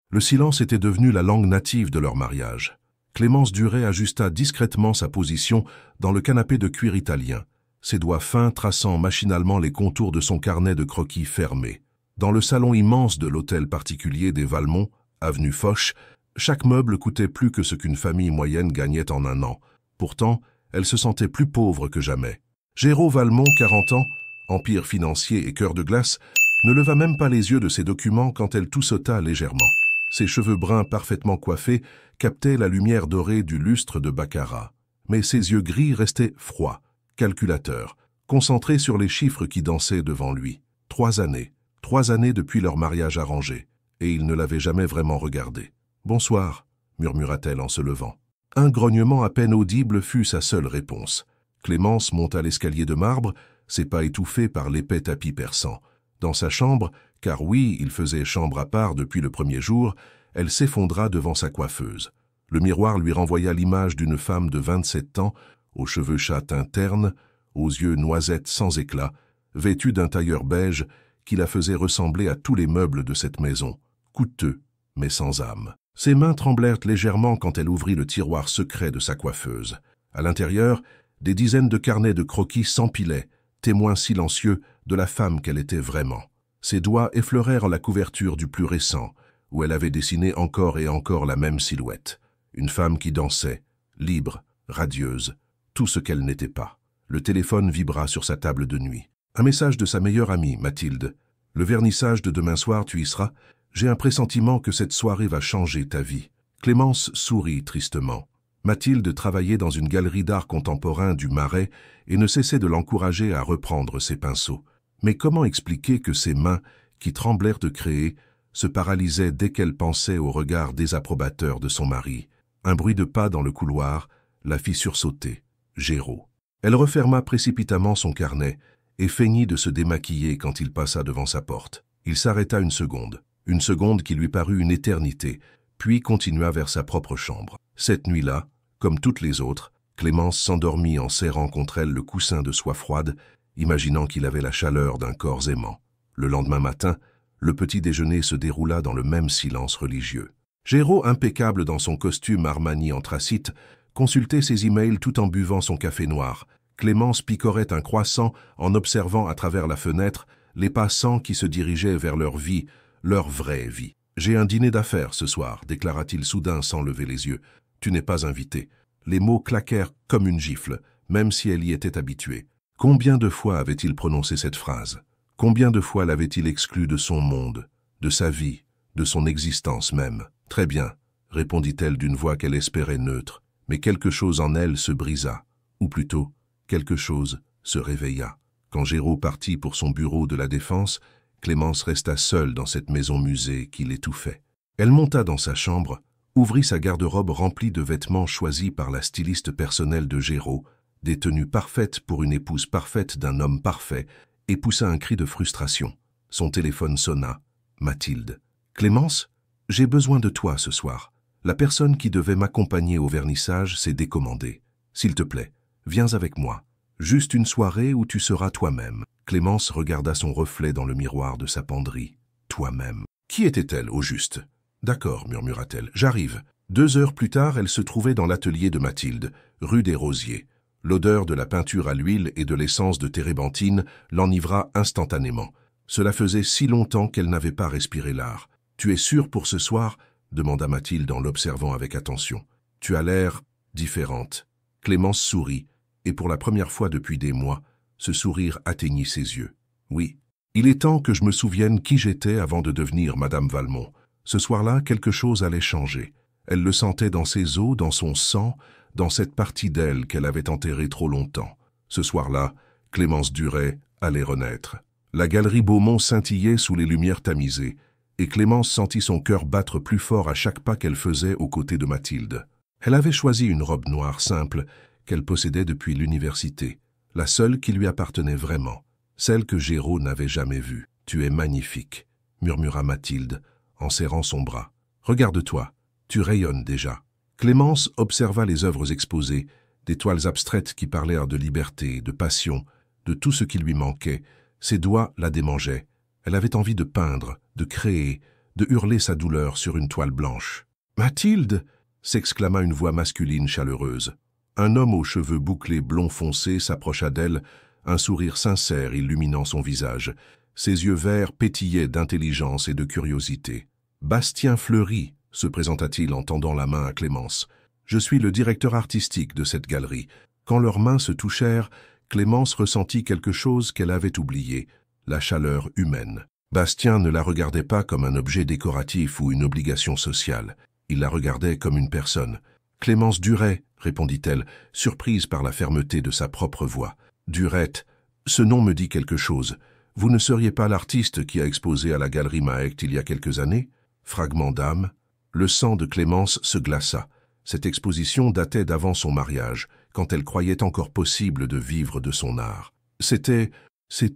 Le silence était devenu la langue native de leur mariage. Clémence Duret ajusta discrètement sa position dans le canapé de cuir italien, ses doigts fins traçant machinalement les contours de son carnet de croquis fermé. Dans le salon immense de l'hôtel particulier des Valmont, avenue Foch, chaque meuble coûtait plus que ce qu'une famille moyenne gagnait en un an. Pourtant, elle se sentait plus pauvre que jamais. Géraud Valmont, 40 ans, empire financier et cœur de glace, ne leva même pas les yeux de ses documents quand elle toussota légèrement. Ses cheveux bruns parfaitement coiffés captaient la lumière dorée du lustre de baccarat. Mais ses yeux gris restaient froids, calculateurs, concentrés sur les chiffres qui dansaient devant lui. 3 années depuis leur mariage arrangé, et il ne l'avait jamais vraiment regardée. « Bonsoir », murmura-t-elle en se levant. Un grognement à peine audible fut sa seule réponse. Clémence monta l'escalier de marbre, ses pas étouffés par l'épais tapis persan. Dans sa chambre, car oui, il faisait chambre à part depuis le premier jour, elle s'effondra devant sa coiffeuse. Le miroir lui renvoya l'image d'une femme de 27 ans, aux cheveux châtains ternes, aux yeux noisettes sans éclat, vêtue d'un tailleur beige qui la faisait ressembler à tous les meubles de cette maison, coûteux mais sans âme. Ses mains tremblèrent légèrement quand elle ouvrit le tiroir secret de sa coiffeuse. À l'intérieur, des dizaines de carnets de croquis s'empilaient, témoins silencieux de la femme qu'elle était vraiment. Ses doigts effleurèrent la couverture du plus récent, où elle avait dessiné encore et encore la même silhouette. Une femme qui dansait, libre, radieuse, tout ce qu'elle n'était pas. Le téléphone vibra sur sa table de nuit. Un message de sa meilleure amie, Mathilde. « Le vernissage de demain soir, tu y seras. J'ai un pressentiment que cette soirée va changer ta vie. » Clémence sourit tristement. Mathilde travaillait dans une galerie d'art contemporain du Marais et ne cessait de l'encourager à reprendre ses pinceaux. Mais comment expliquer que ses mains, qui tremblèrent de créer, se paralysaient dès qu'elle pensait au regard désapprobateur de son mari? Un bruit de pas dans le couloir la fit sursauter. Géraud. Elle referma précipitamment son carnet et feignit de se démaquiller quand il passa devant sa porte. Il s'arrêta une seconde qui lui parut une éternité, puis continua vers sa propre chambre. Cette nuit-là, comme toutes les autres, Clémence s'endormit en serrant contre elle le coussin de soie froide, imaginant qu'il avait la chaleur d'un corps aimant. Le lendemain matin, le petit déjeuner se déroula dans le même silence religieux. Géraud, impeccable dans son costume Armani anthracite, consultait ses emails tout en buvant son café noir. Clémence picorait un croissant en observant à travers la fenêtre les passants qui se dirigeaient vers leur vie, leur vraie vie. « J'ai un dîner d'affaires ce soir », déclara-t-il soudain sans lever les yeux. « Tu n'es pas invité. » Les mots claquèrent comme une gifle, même si elle y était habituée. Combien de fois avait-il prononcé cette phrase? Combien de fois l'avait-il exclu de son monde, de sa vie, de son existence même? « Très bien », répondit-elle d'une voix qu'elle espérait neutre, mais quelque chose en elle se brisa, ou plutôt, quelque chose se réveilla. Quand Géraud partit pour son bureau de la Défense, Clémence resta seule dans cette maison-musée qui l'étouffait. Elle monta dans sa chambre, ouvrit sa garde-robe remplie de vêtements choisis par la styliste personnelle de Géraud, des tenues parfaites pour une épouse parfaite d'un homme parfait, et poussa un cri de frustration. Son téléphone sonna. Mathilde. « Clémence, j'ai besoin de toi ce soir. La personne qui devait m'accompagner au vernissage s'est décommandée. S'il te plaît, viens avec moi. Juste une soirée où tu seras toi-même. » Clémence regarda son reflet dans le miroir de sa penderie. Toi-même. Qui était-elle, au juste? D'accord, murmura-t-elle, j'arrive. 2 heures plus tard, elle se trouvait dans l'atelier de Mathilde, rue des Rosiers. L'odeur de la peinture à l'huile et de l'essence de térébenthine l'enivra instantanément. Cela faisait si longtemps qu'elle n'avait pas respiré l'art. « Tu es sûre pour ce soir ?» demanda Mathilde en l'observant avec attention. « Tu as l'air différente. » Clémence sourit, et pour la première fois depuis des mois, ce sourire atteignit ses yeux. « Oui, il est temps que je me souvienne qui j'étais avant de devenir Madame Valmont. Ce soir-là, quelque chose allait changer. Elle le sentait dans ses os, dans son sang, dans cette partie d'elle qu'elle avait enterrée trop longtemps. Ce soir-là, Clémence Duret allait renaître. La galerie Beaumont scintillait sous les lumières tamisées, et Clémence sentit son cœur battre plus fort à chaque pas qu'elle faisait aux côtés de Mathilde. Elle avait choisi une robe noire simple qu'elle possédait depuis l'université, la seule qui lui appartenait vraiment, celle que Géraud n'avait jamais vue. « Tu es magnifique », murmura Mathilde, en serrant son bras. « Regarde-toi, tu rayonnes déjà. » Clémence observa les œuvres exposées, des toiles abstraites qui parlèrent de liberté, de passion, de tout ce qui lui manquait. Ses doigts la démangeaient. Elle avait envie de peindre, de créer, de hurler sa douleur sur une toile blanche. « Mathilde !» s'exclama une voix masculine chaleureuse. Un homme aux cheveux bouclés blond foncé s'approcha d'elle, un sourire sincère illuminant son visage. Ses yeux verts pétillaient d'intelligence et de curiosité. « Bastien Fleury !» se présenta-t-il en tendant la main à Clémence. « Je suis le directeur artistique de cette galerie. » Quand leurs mains se touchèrent, Clémence ressentit quelque chose qu'elle avait oublié, la chaleur humaine. Bastien ne la regardait pas comme un objet décoratif ou une obligation sociale. Il la regardait comme une personne. « Clémence Duret », répondit-elle, surprise par la fermeté de sa propre voix. « Durette, ce nom me dit quelque chose. Vous ne seriez pas l'artiste qui a exposé à la Galerie Maeckt il y a quelques années ?» Fragment d'âme. Le sang de Clémence se glaça. Cette exposition datait d'avant son mariage, quand elle croyait encore possible de vivre de son art. « C'était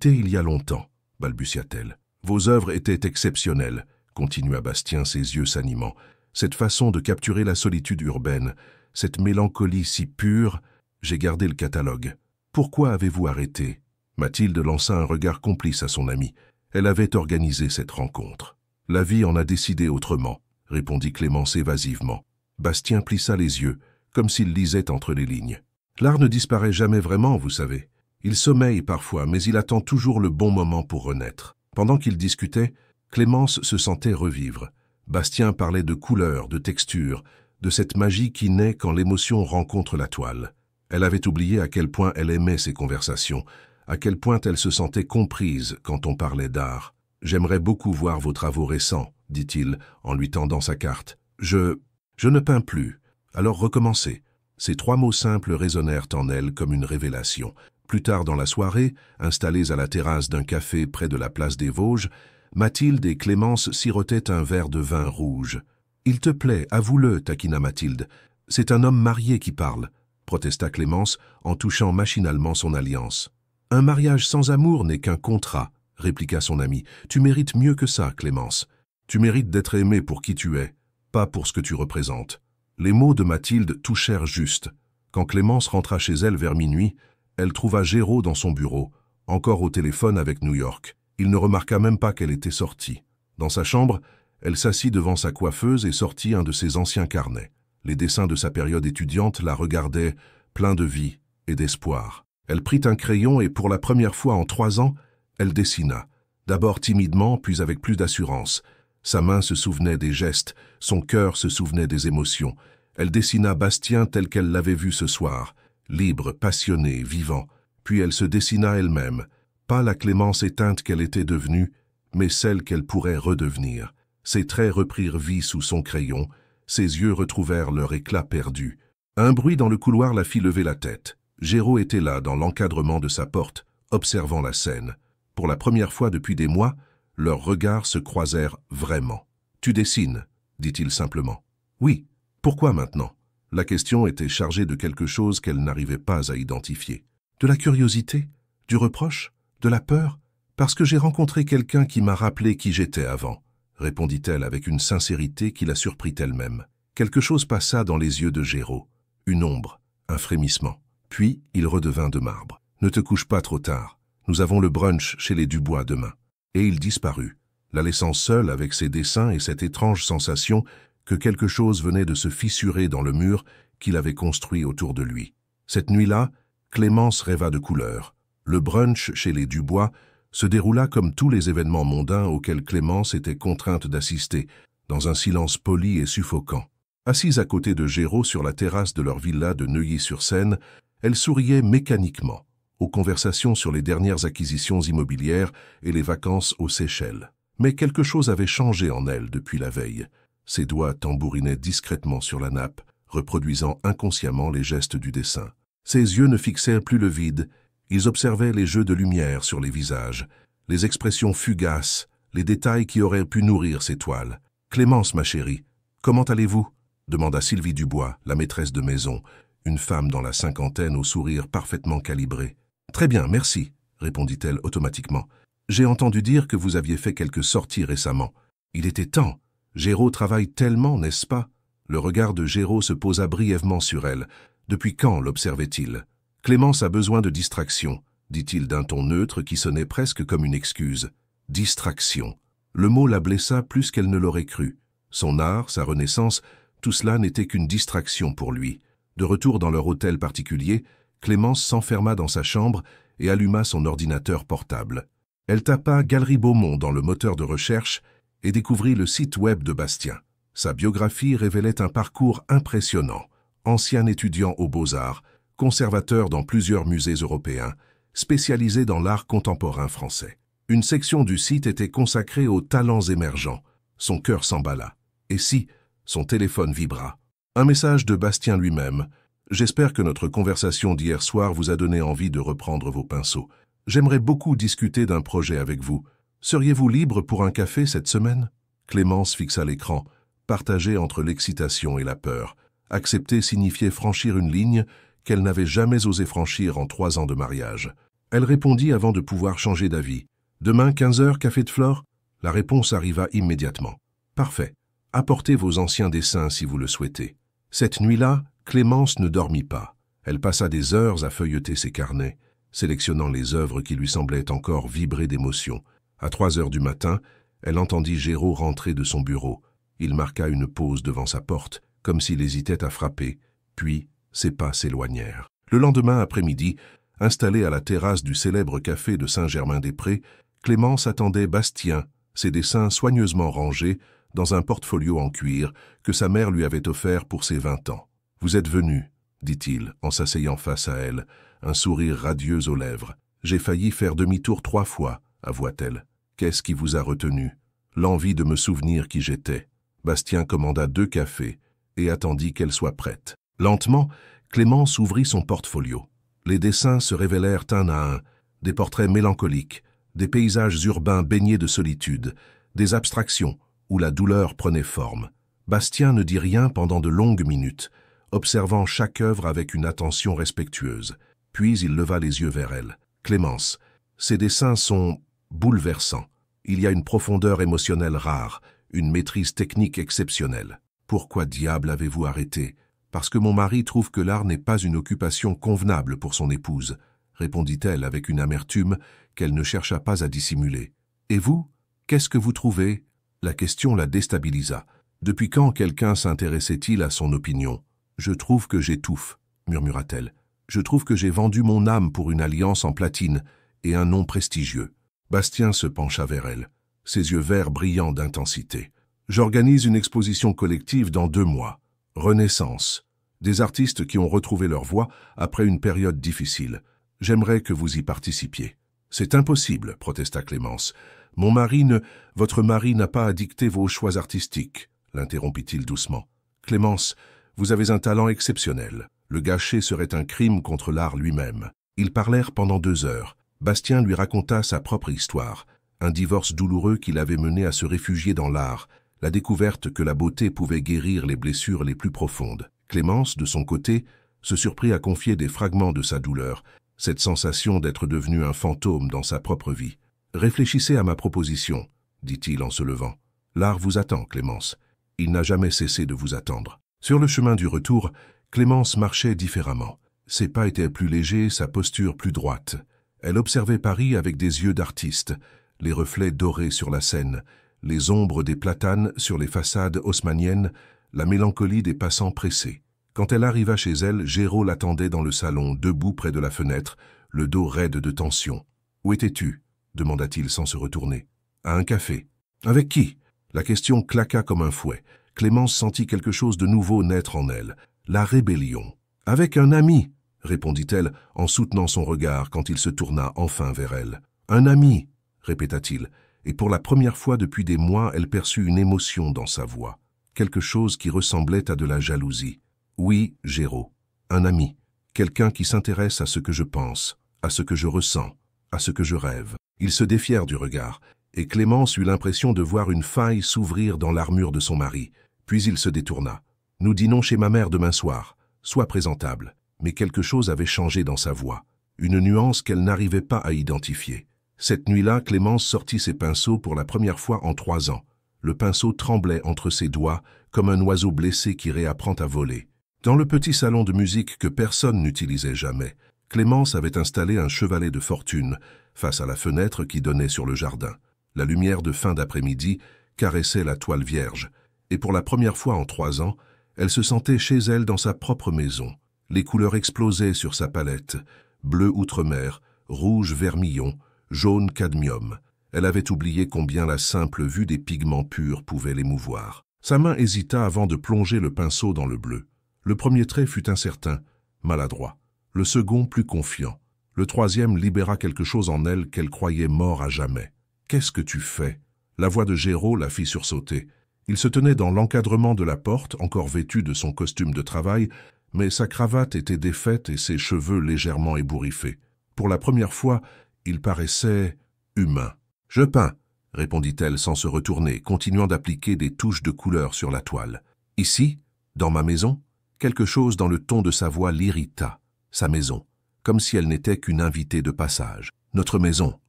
il y a longtemps », balbutia-t-elle. « Vos œuvres étaient exceptionnelles », continua Bastien, ses yeux s'animant. « Cette façon de capturer la solitude urbaine, cette mélancolie si pure, j'ai gardé le catalogue. Pourquoi avez-vous arrêté ?» Mathilde lança un regard complice à son amie. Elle avait organisé cette rencontre. « La vie en a décidé autrement », répondit Clémence évasivement. Bastien plissa les yeux, comme s'il lisait entre les lignes. « L'art ne disparaît jamais vraiment, vous savez. Il sommeille parfois, mais il attend toujours le bon moment pour renaître. » Pendant qu'ils discutaient, Clémence se sentait revivre. Bastien parlait de couleurs, de textures, de cette magie qui naît quand l'émotion rencontre la toile. Elle avait oublié à quel point elle aimait ces conversations, à quel point elle se sentait comprise quand on parlait d'art. « J'aimerais beaucoup voir vos travaux récents, » dit-il en lui tendant sa carte. « Je ne peins plus. Alors recommencez. » Ces trois mots simples résonnèrent en elle comme une révélation. Plus tard dans la soirée, installées à la terrasse d'un café près de la place des Vosges, Mathilde et Clémence sirotaient un verre de vin rouge. « Il te plaît, avoue-le, » taquina Mathilde. « C'est un homme marié qui parle, » protesta Clémence en touchant machinalement son alliance. « Un mariage sans amour n'est qu'un contrat, » répliqua son ami. « Tu mérites mieux que ça, Clémence. Tu mérites d'être aimée pour qui tu es, pas pour ce que tu représentes. » Les mots de Mathilde touchèrent juste. Quand Clémence rentra chez elle vers minuit, elle trouva Géraud dans son bureau, encore au téléphone avec New York. Il ne remarqua même pas qu'elle était sortie. Dans sa chambre, elle s'assit devant sa coiffeuse et sortit un de ses anciens carnets. Les dessins de sa période étudiante la regardaient, pleins de vie et d'espoir. Elle prit un crayon et pour la première fois en 3 ans, elle dessina. D'abord timidement, puis avec plus d'assurance. Sa main se souvenait des gestes, son cœur se souvenait des émotions. Elle dessina Bastien tel qu'elle l'avait vu ce soir, libre, passionné, vivant. Puis elle se dessina elle-même, pas la Clémence éteinte qu'elle était devenue, mais celle qu'elle pourrait redevenir. Ses traits reprirent vie sous son crayon, ses yeux retrouvèrent leur éclat perdu. Un bruit dans le couloir la fit lever la tête. Géraud était là, dans l'encadrement de sa porte, observant la scène. Pour la première fois depuis des mois, leurs regards se croisèrent vraiment. « Tu dessines ?» dit-il simplement. « Oui. Pourquoi maintenant ?» La question était chargée de quelque chose qu'elle n'arrivait pas à identifier. « De la curiosité? Du reproche? De la peur? Parce que j'ai rencontré quelqu'un qui m'a rappelé qui j'étais avant, » répondit-elle avec une sincérité qui la surprit elle-même. Quelque chose passa dans les yeux de Géraud. Une ombre, un frémissement. Puis il redevint de marbre. « Ne te couche pas trop tard. Nous avons le brunch chez les Dubois demain. » Et il disparut, la laissant seule avec ses dessins et cette étrange sensation que quelque chose venait de se fissurer dans le mur qu'il avait construit autour de lui. Cette nuit-là, Clémence rêva de couleurs. Le brunch chez les Dubois se déroula comme tous les événements mondains auxquels Clémence était contrainte d'assister, dans un silence poli et suffocant. Assise à côté de Géraud sur la terrasse de leur villa de Neuilly-sur-Seine, elle souriait mécaniquement aux conversations sur les dernières acquisitions immobilières et les vacances aux Seychelles. Mais quelque chose avait changé en elle depuis la veille. Ses doigts tambourinaient discrètement sur la nappe, reproduisant inconsciemment les gestes du dessin. Ses yeux ne fixaient plus le vide, ils observaient les jeux de lumière sur les visages, les expressions fugaces, les détails qui auraient pu nourrir ces toiles. « Clémence, ma chérie, comment allez-vous » demanda Sylvie Dubois, la maîtresse de maison, une femme dans la cinquantaine au sourire parfaitement calibré. « Très bien, merci, » répondit-elle automatiquement. « J'ai entendu dire que vous aviez fait quelques sorties récemment. Il était temps. Géraud travaille tellement, n'est-ce pas ?» Le regard de Géraud se posa brièvement sur elle. Depuis quand l'observait-il? « Clémence a besoin de distraction, » dit-il d'un ton neutre qui sonnait presque comme une excuse. « Distraction. » Le mot la blessa plus qu'elle ne l'aurait cru. Son art, sa renaissance, tout cela n'était qu'une distraction pour lui. De retour dans leur hôtel particulier, Clémence s'enferma dans sa chambre et alluma son ordinateur portable. Elle tapa Galerie Beaumont dans le moteur de recherche et découvrit le site web de Bastien. Sa biographie révélait un parcours impressionnant. Ancien étudiant aux Beaux-Arts, conservateur dans plusieurs musées européens, spécialisé dans l'art contemporain français. Une section du site était consacrée aux talents émergents. Son cœur s'emballa. Et si, son téléphone vibra. Un message de Bastien lui-même. « J'espère que notre conversation d'hier soir vous a donné envie de reprendre vos pinceaux. J'aimerais beaucoup discuter d'un projet avec vous. Seriez-vous libre pour un café cette semaine ?» Clémence fixa l'écran, partagée entre l'excitation et la peur. Accepter signifiait franchir une ligne qu'elle n'avait jamais osé franchir en 3 ans de mariage. Elle répondit avant de pouvoir changer d'avis. « Demain, 15h, café de Flore ?» La réponse arriva immédiatement. « Parfait. Apportez vos anciens dessins si vous le souhaitez. » Cette nuit-là, Clémence ne dormit pas. Elle passa des heures à feuilleter ses carnets, sélectionnant les œuvres qui lui semblaient encore vibrer d'émotion. À 3 heures du matin, elle entendit Géraud rentrer de son bureau. Il marqua une pause devant sa porte, comme s'il hésitait à frapper, puis ses pas s'éloignèrent. Le lendemain après-midi, installée à la terrasse du célèbre café de Saint-Germain-des-Prés, Clémence attendait Bastien, ses dessins soigneusement rangés dans un portfolio en cuir que sa mère lui avait offert pour ses 20 ans. « Vous êtes venu, dit-il, en s'asseyant face à elle, un sourire radieux aux lèvres. « J'ai failli faire demi-tour 3 fois, avoua-t-elle. Qu'est-ce qui vous a retenu ? L'envie de me souvenir qui j'étais. » Bastien commanda 2 cafés et attendit qu'elle soit prête. Lentement, Clémence ouvrit son portfolio. Les dessins se révélèrent un à un, des portraits mélancoliques, des paysages urbains baignés de solitude, des abstractions où la douleur prenait forme. Bastien ne dit rien pendant de longues minutes, observant chaque œuvre avec une attention respectueuse. Puis il leva les yeux vers elle. « Clémence, ces dessins sont bouleversants. Il y a une profondeur émotionnelle rare, une maîtrise technique exceptionnelle. Pourquoi diable avez-vous arrêté ? Parce que mon mari trouve que l'art n'est pas une occupation convenable pour son épouse, répondit-elle avec une amertume qu'elle ne chercha pas à dissimuler. Et vous, qu'est-ce que vous trouvez ? La question la déstabilisa. Depuis quand quelqu'un s'intéressait-il à son opinion ? Je trouve que j'étouffe, murmura-t-elle. Je trouve que j'ai vendu mon âme pour une alliance en platine et un nom prestigieux. Bastien se pencha vers elle, ses yeux verts brillants d'intensité. J'organise une exposition collective dans 2 mois. Renaissance. Des artistes qui ont retrouvé leur voix après une période difficile. J'aimerais que vous y participiez. C'est impossible, protesta Clémence. Votre mari n'a pas à dicter vos choix artistiques, l'interrompit-il doucement. Clémence, vous avez un talent exceptionnel. Le gâcher serait un crime contre l'art lui-même. Ils parlèrent pendant 2 heures. Bastien lui raconta sa propre histoire, un divorce douloureux qui l'avait mené à se réfugier dans l'art, la découverte que la beauté pouvait guérir les blessures les plus profondes. Clémence, de son côté, se surprit à confier des fragments de sa douleur, cette sensation d'être devenu un fantôme dans sa propre vie. « Réfléchissez à ma proposition, » dit-il en se levant. « L'art vous attend, Clémence. Il n'a jamais cessé de vous attendre. » Sur le chemin du retour, Clémence marchait différemment. Ses pas étaient plus légers, sa posture plus droite. Elle observait Paris avec des yeux d'artiste, les reflets dorés sur la Seine, les ombres des platanes sur les façades haussmanniennes, la mélancolie des passants pressés. Quand elle arriva chez elle, Géraud l'attendait dans le salon, debout près de la fenêtre, le dos raide de tension. « Où étais-tu » demanda-t-il sans se retourner. « À un café. »« Avec qui ?» La question claqua comme un fouet. Clémence sentit quelque chose de nouveau naître en elle. La rébellion. « Avec un ami !» répondit-elle en soutenant son regard quand il se tourna enfin vers elle. « Un ami !» répéta-t-il, et pour la première fois depuis des mois, elle perçut une émotion dans sa voix. Quelque chose qui ressemblait à de la jalousie. « Oui, Géraud, un ami. Quelqu'un qui s'intéresse à ce que je pense, à ce que je ressens, à ce que je rêve. » Ils se défièrent du regard, et Clémence eut l'impression de voir une faille s'ouvrir dans l'armure de son mari. Puis il se détourna. « Nous dînons chez ma mère demain soir. Sois présentable. » Mais quelque chose avait changé dans sa voix, une nuance qu'elle n'arrivait pas à identifier. Cette nuit-là, Clémence sortit ses pinceaux pour la première fois en 3 ans. Le pinceau tremblait entre ses doigts, comme un oiseau blessé qui réapprend à voler. Dans le petit salon de musique que personne n'utilisait jamais, Clémence avait installé un chevalet de fortune face à la fenêtre qui donnait sur le jardin. La lumière de fin d'après-midi caressait la toile vierge, et pour la première fois en 3 ans, elle se sentait chez elle dans sa propre maison. Les couleurs explosaient sur sa palette, bleu outre-mer, rouge vermillon, jaune cadmium. Elle avait oublié combien la simple vue des pigments purs pouvait l'émouvoir. Sa main hésita avant de plonger le pinceau dans le bleu. Le premier trait fut incertain, maladroit. Le second plus confiant. Le troisième libéra quelque chose en elle qu'elle croyait mort à jamais. « Qu'est-ce que tu fais ?» La voix de Géraud la fit sursauter. Il se tenait dans l'encadrement de la porte, encore vêtu de son costume de travail, mais sa cravate était défaite et ses cheveux légèrement ébouriffés. Pour la première fois, il paraissait humain. « Je peins », répondit-elle sans se retourner, continuant d'appliquer des touches de couleur sur la toile. « Ici, dans ma maison ?» Quelque chose dans le ton de sa voix l'irrita. Sa maison, comme si elle n'était qu'une invitée de passage. « Notre maison »,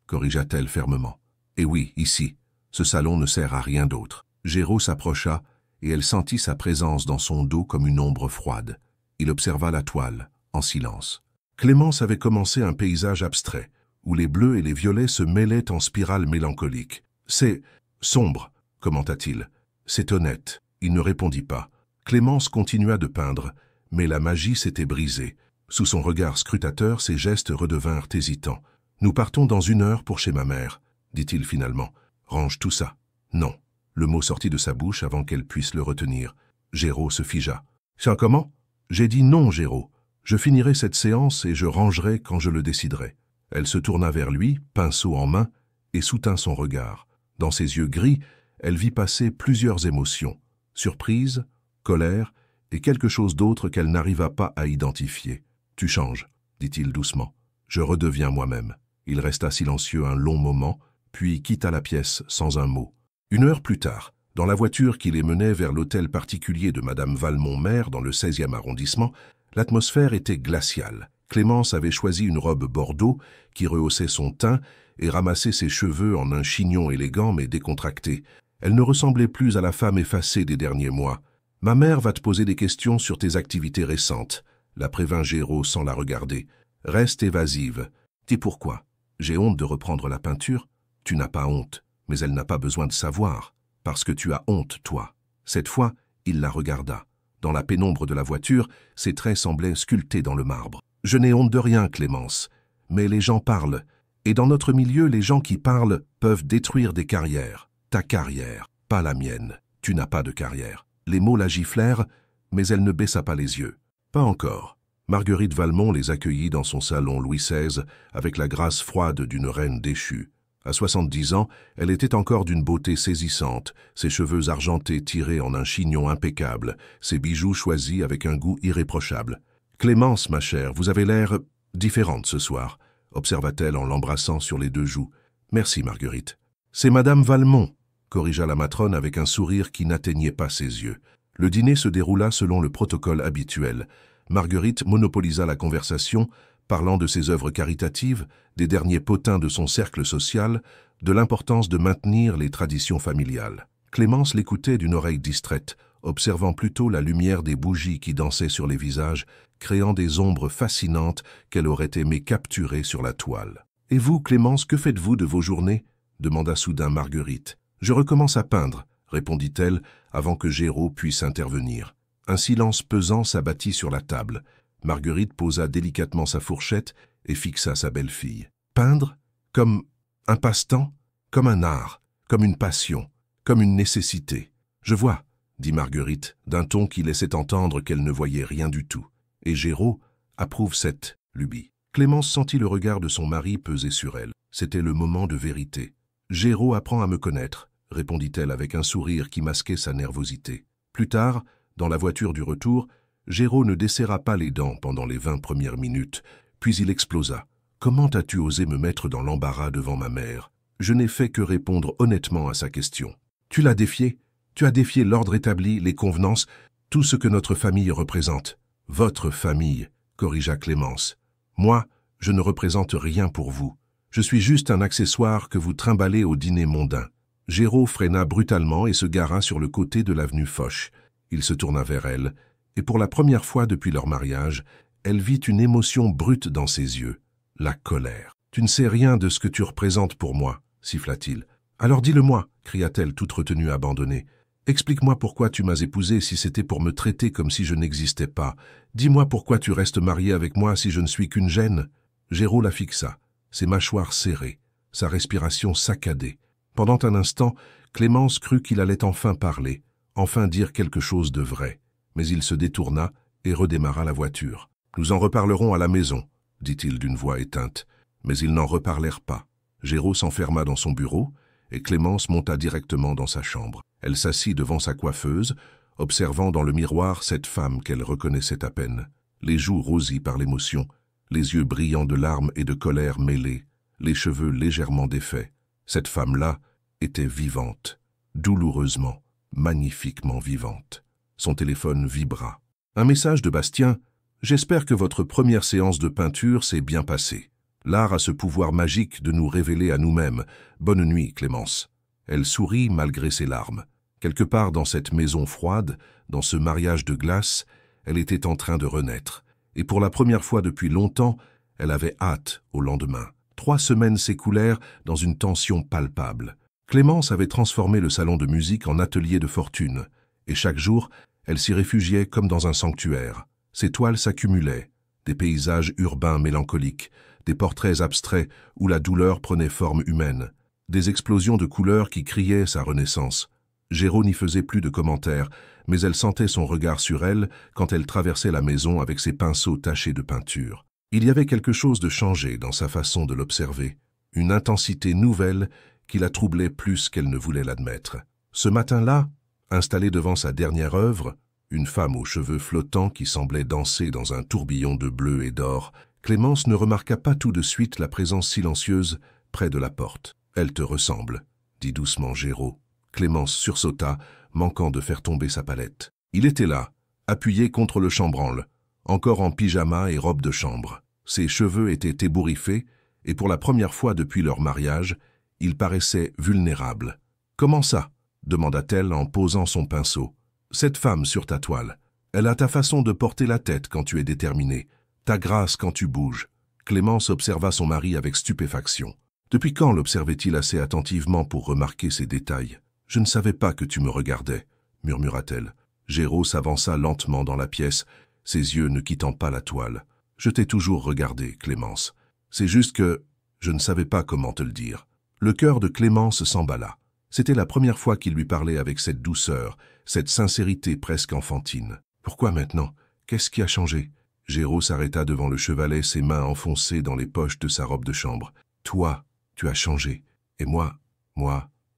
corrigea-t-elle fermement. « Et oui, ici. Ce salon ne sert à rien d'autre. » Géraud s'approcha, et elle sentit sa présence dans son dos comme une ombre froide. Il observa la toile, en silence. Clémence avait commencé un paysage abstrait, où les bleus et les violets se mêlaient en spirale mélancolique. « C'est sombre », commenta-t-il. « C'est honnête. » Il ne répondit pas. Clémence continua de peindre, mais la magie s'était brisée. Sous son regard scrutateur, ses gestes redevinrent hésitants. « Nous partons dans 1 heure pour chez ma mère, » dit-il finalement. « Range tout ça. » « Non. » Le mot sortit de sa bouche avant qu'elle puisse le retenir. Géraud se figea. « C'est comment ?»« J'ai dit non, Géraud. Je finirai cette séance et je rangerai quand je le déciderai. » Elle se tourna vers lui, pinceau en main, et soutint son regard. Dans ses yeux gris, elle vit passer plusieurs émotions. Surprise, colère et quelque chose d'autre qu'elle n'arriva pas à identifier. « Tu changes, » dit-il doucement. « Je redeviens moi-même. » Il resta silencieux un long moment, puis quitta la pièce sans un mot. 1 heure plus tard, dans la voiture qui les menait vers l'hôtel particulier de Madame Valmont-Mère dans le 16e arrondissement, l'atmosphère était glaciale. Clémence avait choisi une robe bordeaux qui rehaussait son teint et ramassait ses cheveux en un chignon élégant mais décontracté. Elle ne ressemblait plus à la femme effacée des derniers mois. « Ma mère va te poser des questions sur tes activités récentes », la prévint Géraud sans la regarder. « Reste évasive. » « Dis pourquoi. J'ai honte de reprendre la peinture. Tu n'as pas honte, mais elle n'a pas besoin de savoir. Parce que tu as honte, toi. » Cette fois, il la regarda. Dans la pénombre de la voiture, ses traits semblaient sculptés dans le marbre. « Je n'ai honte de rien, Clémence. Mais les gens parlent. Et dans notre milieu, les gens qui parlent peuvent détruire des carrières. Ta carrière, pas la mienne. Tu n'as pas de carrière. » Les mots la giflèrent, mais elle ne baissa pas les yeux. Pas encore. Marguerite Valmont les accueillit dans son salon Louis XVI avec la grâce froide d'une reine déchue. À 70 ans, elle était encore d'une beauté saisissante, ses cheveux argentés tirés en un chignon impeccable, ses bijoux choisis avec un goût irréprochable. « Clémence, ma chère, vous avez l'air différente ce soir », observa-t-elle en l'embrassant sur les 2 joues. « Merci, Marguerite. »« C'est Madame Valmont », corrigea la matrone avec un sourire qui n'atteignait pas ses yeux. Le dîner se déroula selon le protocole habituel. Marguerite monopolisa la conversation, parlant de ses œuvres caritatives, des derniers potins de son cercle social, de l'importance de maintenir les traditions familiales. Clémence l'écoutait d'une oreille distraite, observant plutôt la lumière des bougies qui dansaient sur les visages, créant des ombres fascinantes qu'elle aurait aimé capturer sur la toile. « Et vous, Clémence, que faites-vous de vos journées ?» demanda soudain Marguerite. « Je recommence à peindre », répondit-elle avant que Géraud puisse intervenir. Un silence pesant s'abattit sur la table. Marguerite posa délicatement sa fourchette et fixa sa belle-fille. « Peindre ? Comme un passe-temps ? Comme un art ? Comme une passion ? Comme une nécessité ? » « Je vois, » dit Marguerite, d'un ton qui laissait entendre qu'elle ne voyait rien du tout. « Et Géraud approuve cette lubie. » Clémence sentit le regard de son mari peser sur elle. C'était le moment de vérité. « Géraud apprend à me connaître, » répondit-elle avec un sourire qui masquait sa nervosité. Plus tard, dans la voiture du retour, Géraud ne desserra pas les dents pendant les 20 premières minutes, puis il explosa. « Comment as-tu osé me mettre dans l'embarras devant ma mère ?» Je n'ai fait que répondre honnêtement à sa question. « Tu l'as défié ? Tu as défié l'ordre établi, les convenances, tout ce que notre famille représente. »« Votre famille, » corrigea Clémence. « Moi, je ne représente rien pour vous. Je suis juste un accessoire que vous trimballez au dîner mondain. » Géraud freina brutalement et se gara sur le côté de l'avenue Foch. Il se tourna vers elle, et pour la première fois depuis leur mariage, elle vit une émotion brute dans ses yeux, la colère. « Tu ne sais rien de ce que tu représentes pour moi, » siffla-t-il. Alors dis-le-moi, cria-t-elle toute retenue abandonnée. Explique-moi pourquoi tu m'as épousée si c'était pour me traiter comme si je n'existais pas. Dis-moi pourquoi tu restes mariée avec moi si je ne suis qu'une gêne. Géraud la fixa, ses mâchoires serrées, sa respiration saccadée. Pendant un instant, Clémence crut qu'il allait enfin parler, enfin dire quelque chose de vrai. Mais il se détourna et redémarra la voiture. « Nous en reparlerons à la maison », dit-il d'une voix éteinte. Mais ils n'en reparlèrent pas. Géraud s'enferma dans son bureau et Clémence monta directement dans sa chambre. Elle s'assit devant sa coiffeuse, observant dans le miroir cette femme qu'elle reconnaissait à peine. Les joues rosies par l'émotion, les yeux brillants de larmes et de colère mêlées, les cheveux légèrement défaits. Cette femme-là était vivante, douloureusement, magnifiquement vivante. Son téléphone vibra. Un message de Bastien. « J'espère que votre première séance de peinture s'est bien passée. L'art a ce pouvoir magique de nous révéler à nous-mêmes. Bonne nuit, Clémence. » Elle sourit malgré ses larmes. Quelque part dans cette maison froide, dans ce mariage de glace, elle était en train de renaître. Et pour la première fois depuis longtemps, elle avait hâte au lendemain. 3 semaines s'écoulèrent dans une tension palpable. Clémence avait transformé le salon de musique en atelier de fortune. Et chaque jour, elle s'y réfugiait comme dans un sanctuaire. Ses toiles s'accumulaient, des paysages urbains mélancoliques, des portraits abstraits où la douleur prenait forme humaine, des explosions de couleurs qui criaient sa renaissance. Géraud n'y faisait plus de commentaires, mais elle sentait son regard sur elle quand elle traversait la maison avec ses pinceaux tachés de peinture. Il y avait quelque chose de changé dans sa façon de l'observer, une intensité nouvelle qui la troublait plus qu'elle ne voulait l'admettre. Ce matin-là, installée devant sa dernière œuvre, une femme aux cheveux flottants qui semblait danser dans un tourbillon de bleu et d'or, Clémence ne remarqua pas tout de suite la présence silencieuse près de la porte. « Elle te ressemble », dit doucement Géraud. Clémence sursauta, manquant de faire tomber sa palette. Il était là, appuyé contre le chambranle, encore en pyjama et robe de chambre. Ses cheveux étaient ébouriffés, et pour la première fois depuis leur mariage, il paraissait vulnérable. « Comment ça ?» demanda-t-elle en posant son pinceau. « Cette femme sur ta toile, elle a ta façon de porter la tête quand tu es déterminé, ta grâce quand tu bouges. » Clémence observa son mari avec stupéfaction. Depuis quand l'observait-il assez attentivement pour remarquer ces détails? « Je ne savais pas que tu me regardais, » murmura-t-elle. Géraud s'avança lentement dans la pièce, ses yeux ne quittant pas la toile. « Je t'ai toujours regardé, Clémence. C'est juste que je ne savais pas comment te le dire. » Le cœur de Clémence s'emballa. C'était la première fois qu'il lui parlait avec cette douceur, cette sincérité presque enfantine. « Pourquoi maintenant? Qu'est-ce qui a changé ?» Géraud s'arrêta devant le chevalet, ses mains enfoncées dans les poches de sa robe de chambre. « Toi, tu as changé. Et moi,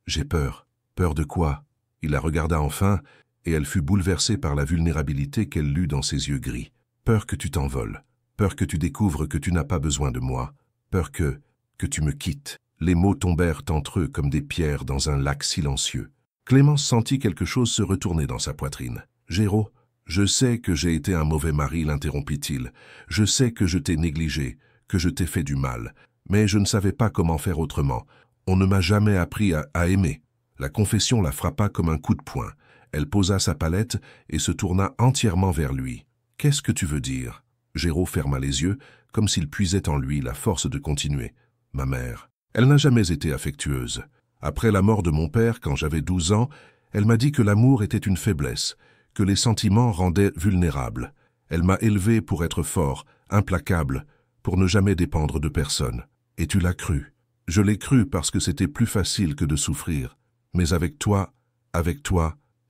j'ai peur. » « Peur de quoi ?» Il la regarda enfin, et elle fut bouleversée par la vulnérabilité qu'elle lut dans ses yeux gris. « Peur que tu t'envoles. Peur que tu découvres que tu n'as pas besoin de moi. Peur que tu me quittes. » Les mots tombèrent entre eux comme des pierres dans un lac silencieux. Clémence sentit quelque chose se retourner dans sa poitrine. « Géraud, je sais que j'ai été un mauvais mari, » l'interrompit-il. « Je sais que je t'ai négligé, que je t'ai fait du mal. Mais je ne savais pas comment faire autrement. On ne m'a jamais appris à aimer. » La confession la frappa comme un coup de poing. Elle posa sa palette et se tourna entièrement vers lui. « Qu'est-ce que tu veux dire ?» Géraud ferma les yeux, comme s'il puisait en lui la force de continuer. « Ma mère. Elle n'a jamais été affectueuse. Après la mort de mon père, quand j'avais 12 ans, elle m'a dit que l'amour était une faiblesse, que les sentiments rendaient vulnérable. Elle m'a élevé pour être fort, implacable, pour ne jamais dépendre de personne. Et tu l'as cru. Je l'ai cru parce que c'était plus facile que de souffrir. Mais avec toi,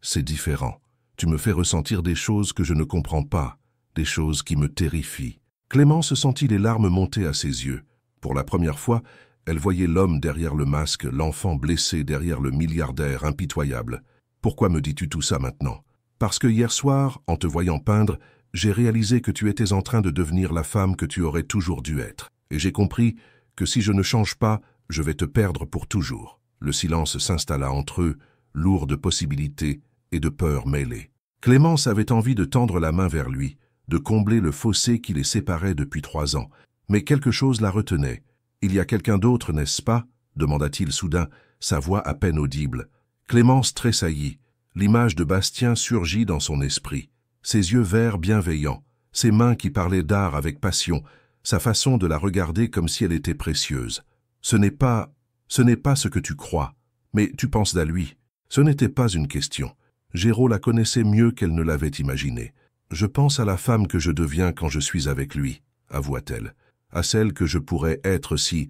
c'est différent. Tu me fais ressentir des choses que je ne comprends pas, des choses qui me terrifient. » Clémence sentit les larmes monter à ses yeux. Pour la première fois, elle voyait l'homme derrière le masque, l'enfant blessé derrière le milliardaire impitoyable. « Pourquoi me dis-tu tout ça maintenant ?»« Parce que hier soir, en te voyant peindre, j'ai réalisé que tu étais en train de devenir la femme que tu aurais toujours dû être. Et j'ai compris que si je ne change pas, je vais te perdre pour toujours. » Le silence s'installa entre eux, lourd de possibilités et de peurs mêlées. Clémence avait envie de tendre la main vers lui, de combler le fossé qui les séparait depuis 3 ans. Mais quelque chose la retenait. « Il y a quelqu'un d'autre, n'est-ce pas ?» demanda-t-il soudain, sa voix à peine audible. Clémence tressaillit. L'image de Bastien surgit dans son esprit. Ses yeux verts bienveillants, ses mains qui parlaient d'art avec passion, sa façon de la regarder comme si elle était précieuse. « Ce n'est pas ce que tu crois. Mais tu penses à lui. Ce n'était pas une question. Géraud la connaissait mieux qu'elle ne l'avait imaginé. Je pense à la femme que je deviens quand je suis avec lui, avoua-t-elle. À celle que je pourrais être si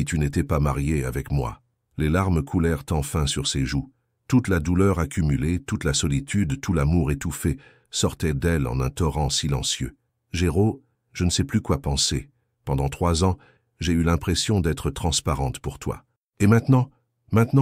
tu n'étais pas marié avec moi. Les larmes coulèrent enfin sur ses joues. Toute la douleur accumulée, toute la solitude, tout l'amour étouffé sortaient d'elle en un torrent silencieux. Géraud, je ne sais plus quoi penser. Pendant 3 ans, j'ai eu l'impression d'être transparente pour toi. Et maintenant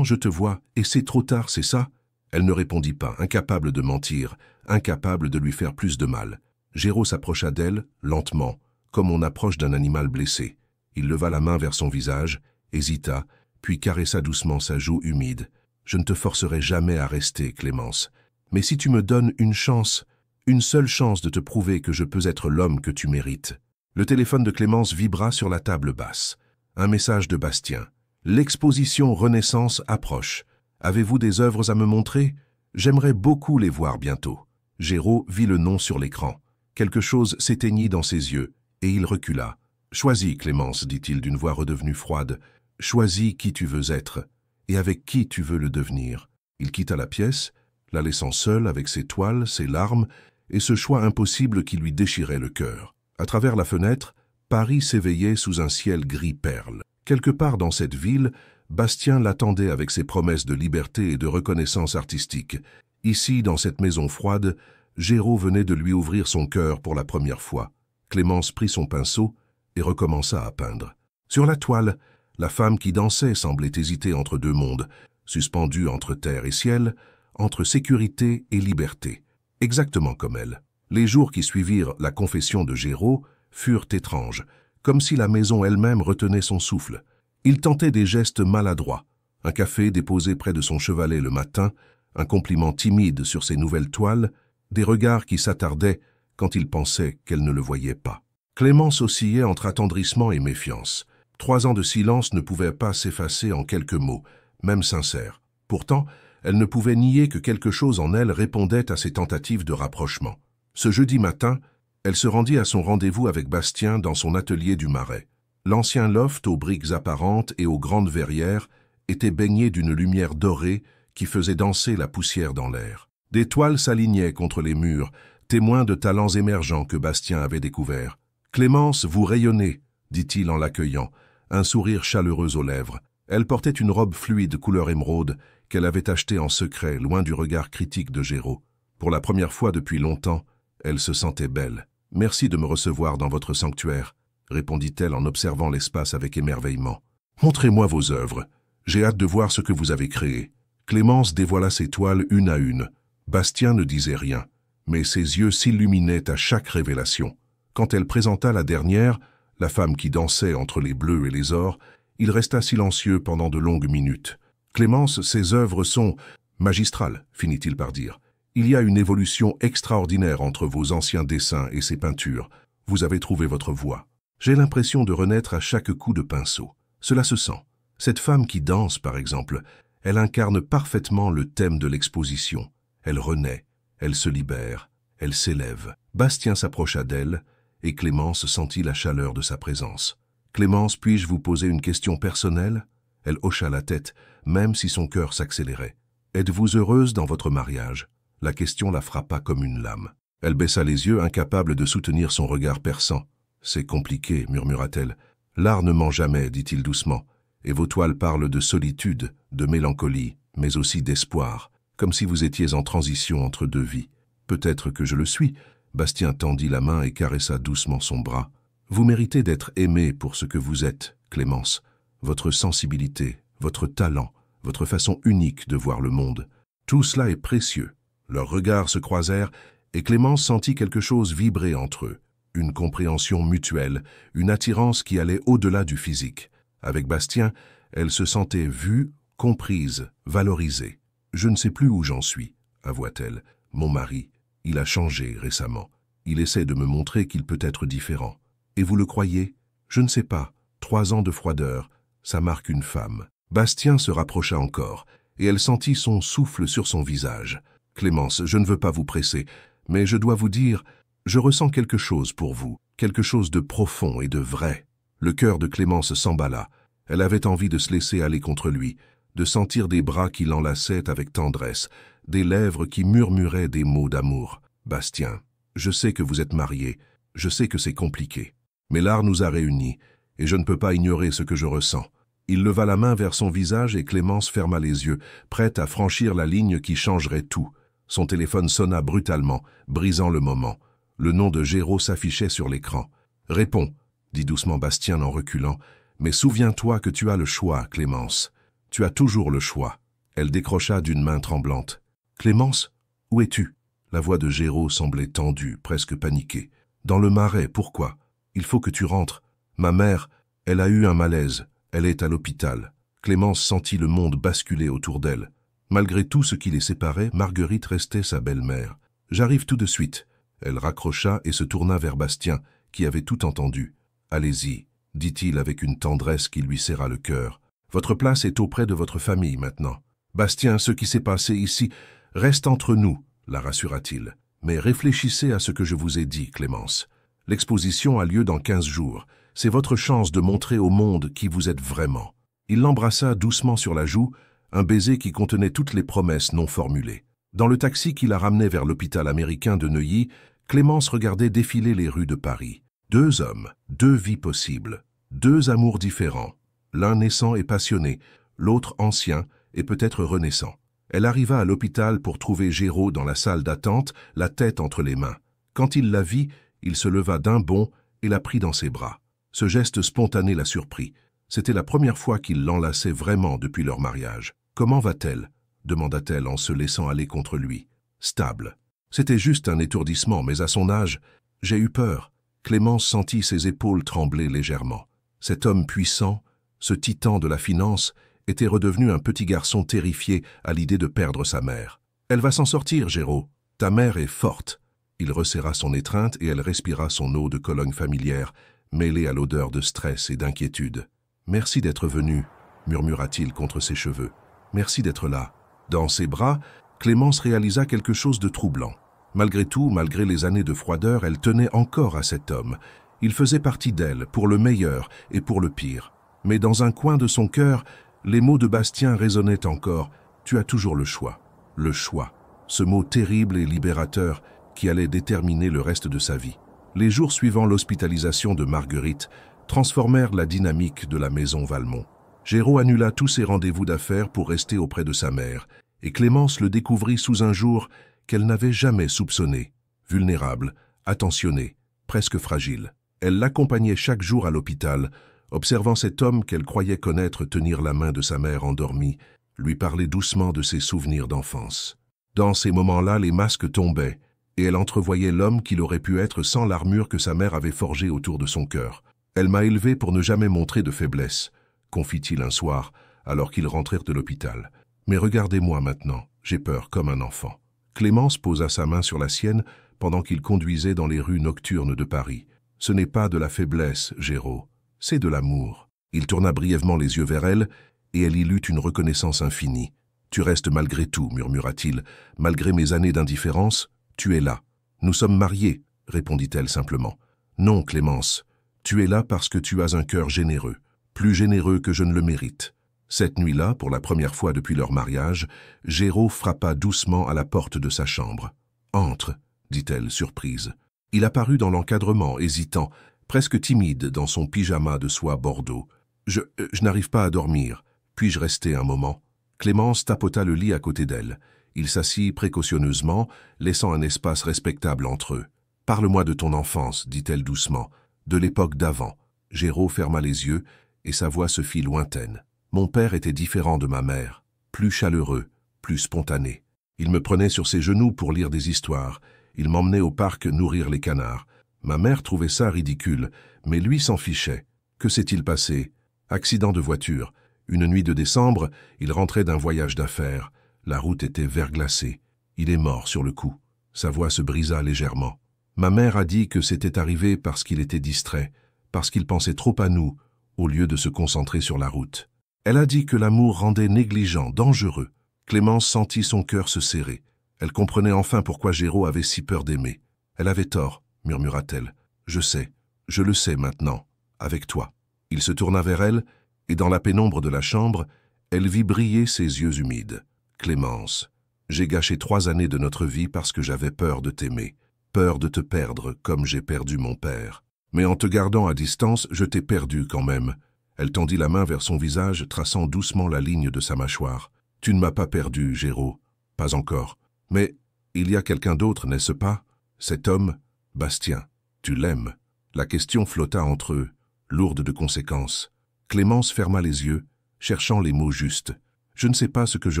je te vois, et c'est trop tard, c'est ça? Elle ne répondit pas, incapable de mentir, incapable de lui faire plus de mal. Géraud s'approcha d'elle, lentement, comme on approche d'un animal blessé. Il leva la main vers son visage, hésita, puis caressa doucement sa joue humide. « Je ne te forcerai jamais à rester, Clémence. Mais si tu me donnes une chance, une seule chance de te prouver que je peux être l'homme que tu mérites. » Le téléphone de Clémence vibra sur la table basse. Un message de Bastien. « L'exposition Renaissance approche. Avez-vous des œuvres à me montrer? J'aimerais beaucoup les voir bientôt. » Géraud vit le nom sur l'écran. Quelque chose s'éteignit dans ses yeux, et il recula. « Choisis, Clémence, dit-il d'une voix redevenue froide. Choisis qui tu veux être, et avec qui tu veux le devenir. » Il quitta la pièce, la laissant seule avec ses toiles, ses larmes, et ce choix impossible qui lui déchirait le cœur. À travers la fenêtre, Paris s'éveillait sous un ciel gris perle. Quelque part dans cette ville, Bastien l'attendait avec ses promesses de liberté et de reconnaissance artistique. Ici, dans cette maison froide, Géraud venait de lui ouvrir son cœur pour la première fois. Clémence prit son pinceau et recommença à peindre. Sur la toile, la femme qui dansait semblait hésiter entre 2 mondes, suspendue entre terre et ciel, entre sécurité et liberté, exactement comme elle. Les jours qui suivirent la confession de Géraud furent étranges, comme si la maison elle-même retenait son souffle. Il tentait des gestes maladroits, un café déposé près de son chevalet le matin, un compliment timide sur ses nouvelles toiles, des regards qui s'attardaient quand il pensait qu'elle ne le voyait pas. Clémence oscillait entre attendrissement et méfiance. 3 ans de silence ne pouvaient pas s'effacer en quelques mots, même sincères. Pourtant, elle ne pouvait nier que quelque chose en elle répondait à ses tentatives de rapprochement. Ce jeudi matin, elle se rendit à son rendez-vous avec Bastien dans son atelier du Marais. L'ancien loft aux briques apparentes et aux grandes verrières était baigné d'une lumière dorée qui faisait danser la poussière dans l'air. Des toiles s'alignaient contre les murs, témoins de talents émergents que Bastien avait découverts. « Clémence, vous rayonnez », dit-il en l'accueillant, un sourire chaleureux aux lèvres. Elle portait une robe fluide couleur émeraude qu'elle avait achetée en secret, loin du regard critique de Géraud. Pour la première fois depuis longtemps, elle se sentait belle. « Merci de me recevoir dans votre sanctuaire », répondit-elle en observant l'espace avec émerveillement. « Montrez-moi vos œuvres. J'ai hâte de voir ce que vous avez créé. » Clémence dévoila ses toiles une à une. Bastien ne disait rien, mais ses yeux s'illuminaient à chaque révélation. Quand elle présenta la dernière, la femme qui dansait entre les bleus et les ors, il resta silencieux pendant de longues minutes. « Clémence, ces œuvres sont magistrales, finit-il par dire. Il y a une évolution extraordinaire entre vos anciens dessins et ces peintures. Vous avez trouvé votre voie. J'ai l'impression de renaître à chaque coup de pinceau. Cela se sent. Cette femme qui danse, par exemple, elle incarne parfaitement le thème de l'exposition. Elle renaît, elle se libère, elle s'élève. » Bastien s'approcha d'elle, et Clémence sentit la chaleur de sa présence. « Clémence, puis-je vous poser une question personnelle ?» Elle hocha la tête, même si son cœur s'accélérait. « Êtes-vous heureuse dans votre mariage ?» La question la frappa comme une lame. Elle baissa les yeux, incapable de soutenir son regard perçant. « C'est compliqué, murmura-t-elle. « L'art ne ment jamais, dit-il doucement, et vos toiles parlent de solitude, de mélancolie, mais aussi d'espoir, comme si vous étiez en transition entre 2 vies. Peut-être que je le suis. » Bastien tendit la main et caressa doucement son bras. « Vous méritez d'être aimée pour ce que vous êtes, Clémence. Votre sensibilité, votre talent, votre façon unique de voir le monde. Tout cela est précieux. » Leurs regards se croisèrent et Clémence sentit quelque chose vibrer entre eux. Une compréhension mutuelle, une attirance qui allait au-delà du physique. Avec Bastien, elle se sentait vue, comprise, valorisée. « Je ne sais plus où j'en suis, » avoua-t-elle. « Mon mari, il a changé récemment. Il essaie de me montrer qu'il peut être différent. Et vous le croyez? Je ne sais pas. 3 ans de froideur, ça marque une femme. » Bastien se rapprocha encore, et elle sentit son souffle sur son visage. « Clémence, je ne veux pas vous presser, mais je dois vous dire, je ressens quelque chose pour vous, quelque chose de profond et de vrai. » Le cœur de Clémence s'emballa. Elle avait envie de se laisser aller contre lui, de sentir des bras qui l'enlaçaient avec tendresse, des lèvres qui murmuraient des mots d'amour. « Bastien, je sais que vous êtes mariés, je sais que c'est compliqué. Mais l'art nous a réunis, et je ne peux pas ignorer ce que je ressens. » Il leva la main vers son visage et Clémence ferma les yeux, prête à franchir la ligne qui changerait tout. Son téléphone sonna brutalement, brisant le moment. Le nom de Géraud s'affichait sur l'écran. « Réponds, » dit doucement Bastien en reculant. « Mais souviens-toi que tu as le choix, Clémence. Tu as toujours le choix. » Elle décrocha d'une main tremblante. « Clémence, où es-tu » La voix de Géraud semblait tendue, presque paniquée. « Dans le marais, pourquoi ? Il faut que tu rentres. Ma mère, elle a eu un malaise. Elle est à l'hôpital. » Clémence sentit le monde basculer autour d'elle. Malgré tout ce qui les séparait, Marguerite restait sa belle-mère. « J'arrive tout de suite. » Elle raccrocha et se tourna vers Bastien, qui avait tout entendu. « Allez-y, » dit-il avec une tendresse qui lui serra le cœur. « Votre place est auprès de votre famille maintenant. Bastien, ce qui s'est passé ici reste entre nous, » la rassura-t-il. « Mais réfléchissez à ce que je vous ai dit, Clémence. L'exposition a lieu dans 15 jours. C'est votre chance de montrer au monde qui vous êtes vraiment. » Il l'embrassa doucement sur la joue, un baiser qui contenait toutes les promesses non formulées. Dans le taxi qui la ramenait vers l'hôpital américain de Neuilly, Clémence regardait défiler les rues de Paris. 2 hommes, 2 vies possibles, 2 amours différents, l'un naissant et passionné, l'autre ancien et peut-être renaissant. Elle arriva à l'hôpital pour trouver Géraud dans la salle d'attente, la tête entre les mains. Quand il la vit, il se leva d'un bond et la prit dans ses bras. Ce geste spontané la surprit. C'était la première fois qu'il l'enlaçait vraiment depuis leur mariage. « Comment va-t-elle » demanda-t-elle en se laissant aller contre lui. « Stable. C'était juste un étourdissement, mais à son âge, j'ai eu peur. » Clémence sentit ses épaules trembler légèrement. Cet homme puissant, ce titan de la finance, était redevenu un petit garçon terrifié à l'idée de perdre sa mère. « Elle va s'en sortir, Géraud. Ta mère est forte. » Il resserra son étreinte et elle respira son eau de Cologne familière, mêlée à l'odeur de stress et d'inquiétude. « Merci d'être venu, » murmura-t-il contre ses cheveux. « Merci d'être là. » Dans ses bras, Clémence réalisa quelque chose de troublant. Malgré tout, malgré les années de froideur, elle tenait encore à cet homme. Il faisait partie d'elle, pour le meilleur et pour le pire. Mais dans un coin de son cœur, les mots de Bastien résonnaient encore. « Tu as toujours le choix. » Le choix. Ce mot terrible et libérateur qui allait déterminer le reste de sa vie. Les jours suivant l'hospitalisation de Marguerite transformèrent la dynamique de la maison Valmont. Géraud annula tous ses rendez-vous d'affaires pour rester auprès de sa mère, et Clémence le découvrit sous un jour qu'elle n'avait jamais soupçonné. Vulnérable, attentionnée, presque fragile. Elle l'accompagnait chaque jour à l'hôpital, observant cet homme qu'elle croyait connaître tenir la main de sa mère endormie, lui parler doucement de ses souvenirs d'enfance. Dans ces moments-là, les masques tombaient, et elle entrevoyait l'homme qu'il aurait pu être sans l'armure que sa mère avait forgée autour de son cœur. « Elle m'a élevé pour ne jamais montrer de faiblesse », confie-t-il un soir, alors qu'ils rentrèrent de l'hôpital. « Mais regardez-moi maintenant, j'ai peur comme un enfant. » Clémence posa sa main sur la sienne pendant qu'il conduisait dans les rues nocturnes de Paris. « Ce n'est pas de la faiblesse, Géraud, c'est de l'amour. » Il tourna brièvement les yeux vers elle, et elle y lut une reconnaissance infinie. « Tu restes malgré tout, murmura-t-il, malgré mes années d'indifférence, tu es là. »« Nous sommes mariés, » répondit-elle simplement. « Non, Clémence, tu es là parce que tu as un cœur généreux, plus généreux que je ne le mérite. » Cette nuit-là, pour la première fois depuis leur mariage, Géraud frappa doucement à la porte de sa chambre. « Entre, » dit-elle, surprise. Il apparut dans l'encadrement, hésitant, presque timide dans son pyjama de soie bordeaux. « Je n'arrive pas à dormir. Puis-je rester un moment ?» Clémence tapota le lit à côté d'elle. Il s'assit précautionneusement, laissant un espace respectable entre eux. « Parle-moi de ton enfance, » dit-elle doucement, « de l'époque d'avant. » Géraud ferma les yeux et sa voix se fit lointaine. « Mon père était différent de ma mère, plus chaleureux, plus spontané. Il me prenait sur ses genoux pour lire des histoires. Il m'emmenait au parc nourrir les canards. Ma mère trouvait ça ridicule, mais lui s'en fichait. Que s'est-il passé? Accident de voiture. Une nuit de décembre, il rentrait d'un voyage d'affaires. La route était verglacée. Il est mort sur le coup. » Sa voix se brisa légèrement. « Ma mère a dit que c'était arrivé parce qu'il était distrait, parce qu'il pensait trop à nous, au lieu de se concentrer sur la route. Elle a dit que l'amour rendait négligent, dangereux. » Clémence sentit son cœur se serrer. Elle comprenait enfin pourquoi Géraud avait si peur d'aimer. « Elle avait tort, » murmura-t-elle. « Je sais, je le sais maintenant, avec toi. » Il se tourna vers elle, et dans la pénombre de la chambre, Elle vit briller ses yeux humides. « Clémence, j'ai gâché 3 années de notre vie parce que j'avais peur de t'aimer, peur de te perdre comme j'ai perdu mon père. Mais en te gardant à distance, je t'ai perdu quand même. » Elle tendit la main vers son visage, traçant doucement la ligne de sa mâchoire. « Tu ne m'as pas perdu, Géraud. Pas encore. Mais il y a quelqu'un d'autre, n'est-ce pas? Cet homme, Bastien. Tu l'aimes. » La question flotta entre eux, lourde de conséquences. Clémence ferma les yeux, cherchant les mots justes. « Je ne sais pas ce que je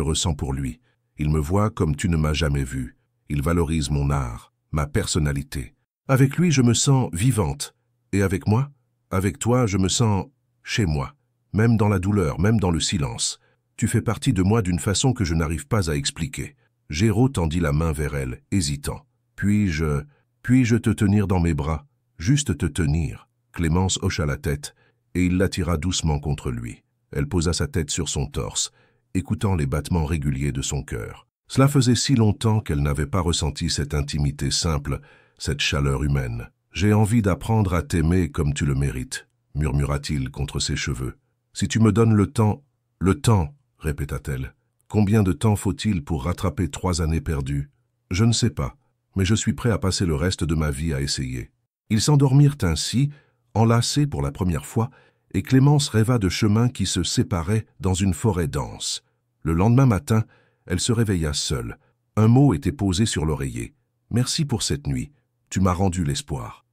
ressens pour lui. Il me voit comme tu ne m'as jamais vu. Il valorise mon art, ma personnalité. Avec lui, je me sens vivante. Et avec moi? Avec toi, je me sens chez moi. Même dans la douleur, même dans le silence. Tu fais partie de moi d'une façon que je n'arrive pas à expliquer. » Géraud tendit la main vers elle, hésitant. « Puis-je te tenir dans mes bras? Juste te tenir. » Clémence hocha la tête, et il l'attira doucement contre lui. Elle posa sa tête sur son torse, écoutant les battements réguliers de son cœur. Cela faisait si longtemps qu'elle n'avait pas ressenti cette intimité simple, cette chaleur humaine. « J'ai envie d'apprendre à t'aimer comme tu le mérites, » murmura-t-il contre ses cheveux. « Si tu me donnes le temps, répéta-t-elle. Combien de temps faut-il pour rattraper 3 années perdues? Je ne sais pas, mais je suis prêt à passer le reste de ma vie à essayer. » Ils s'endormirent ainsi, enlacés pour la première fois, et Clémence rêva de chemins qui se séparaient dans une forêt dense. Le lendemain matin, elle se réveilla seule. Un mot était posé sur l'oreiller. « Merci pour cette nuit. Tu m'as rendu l'espoir. »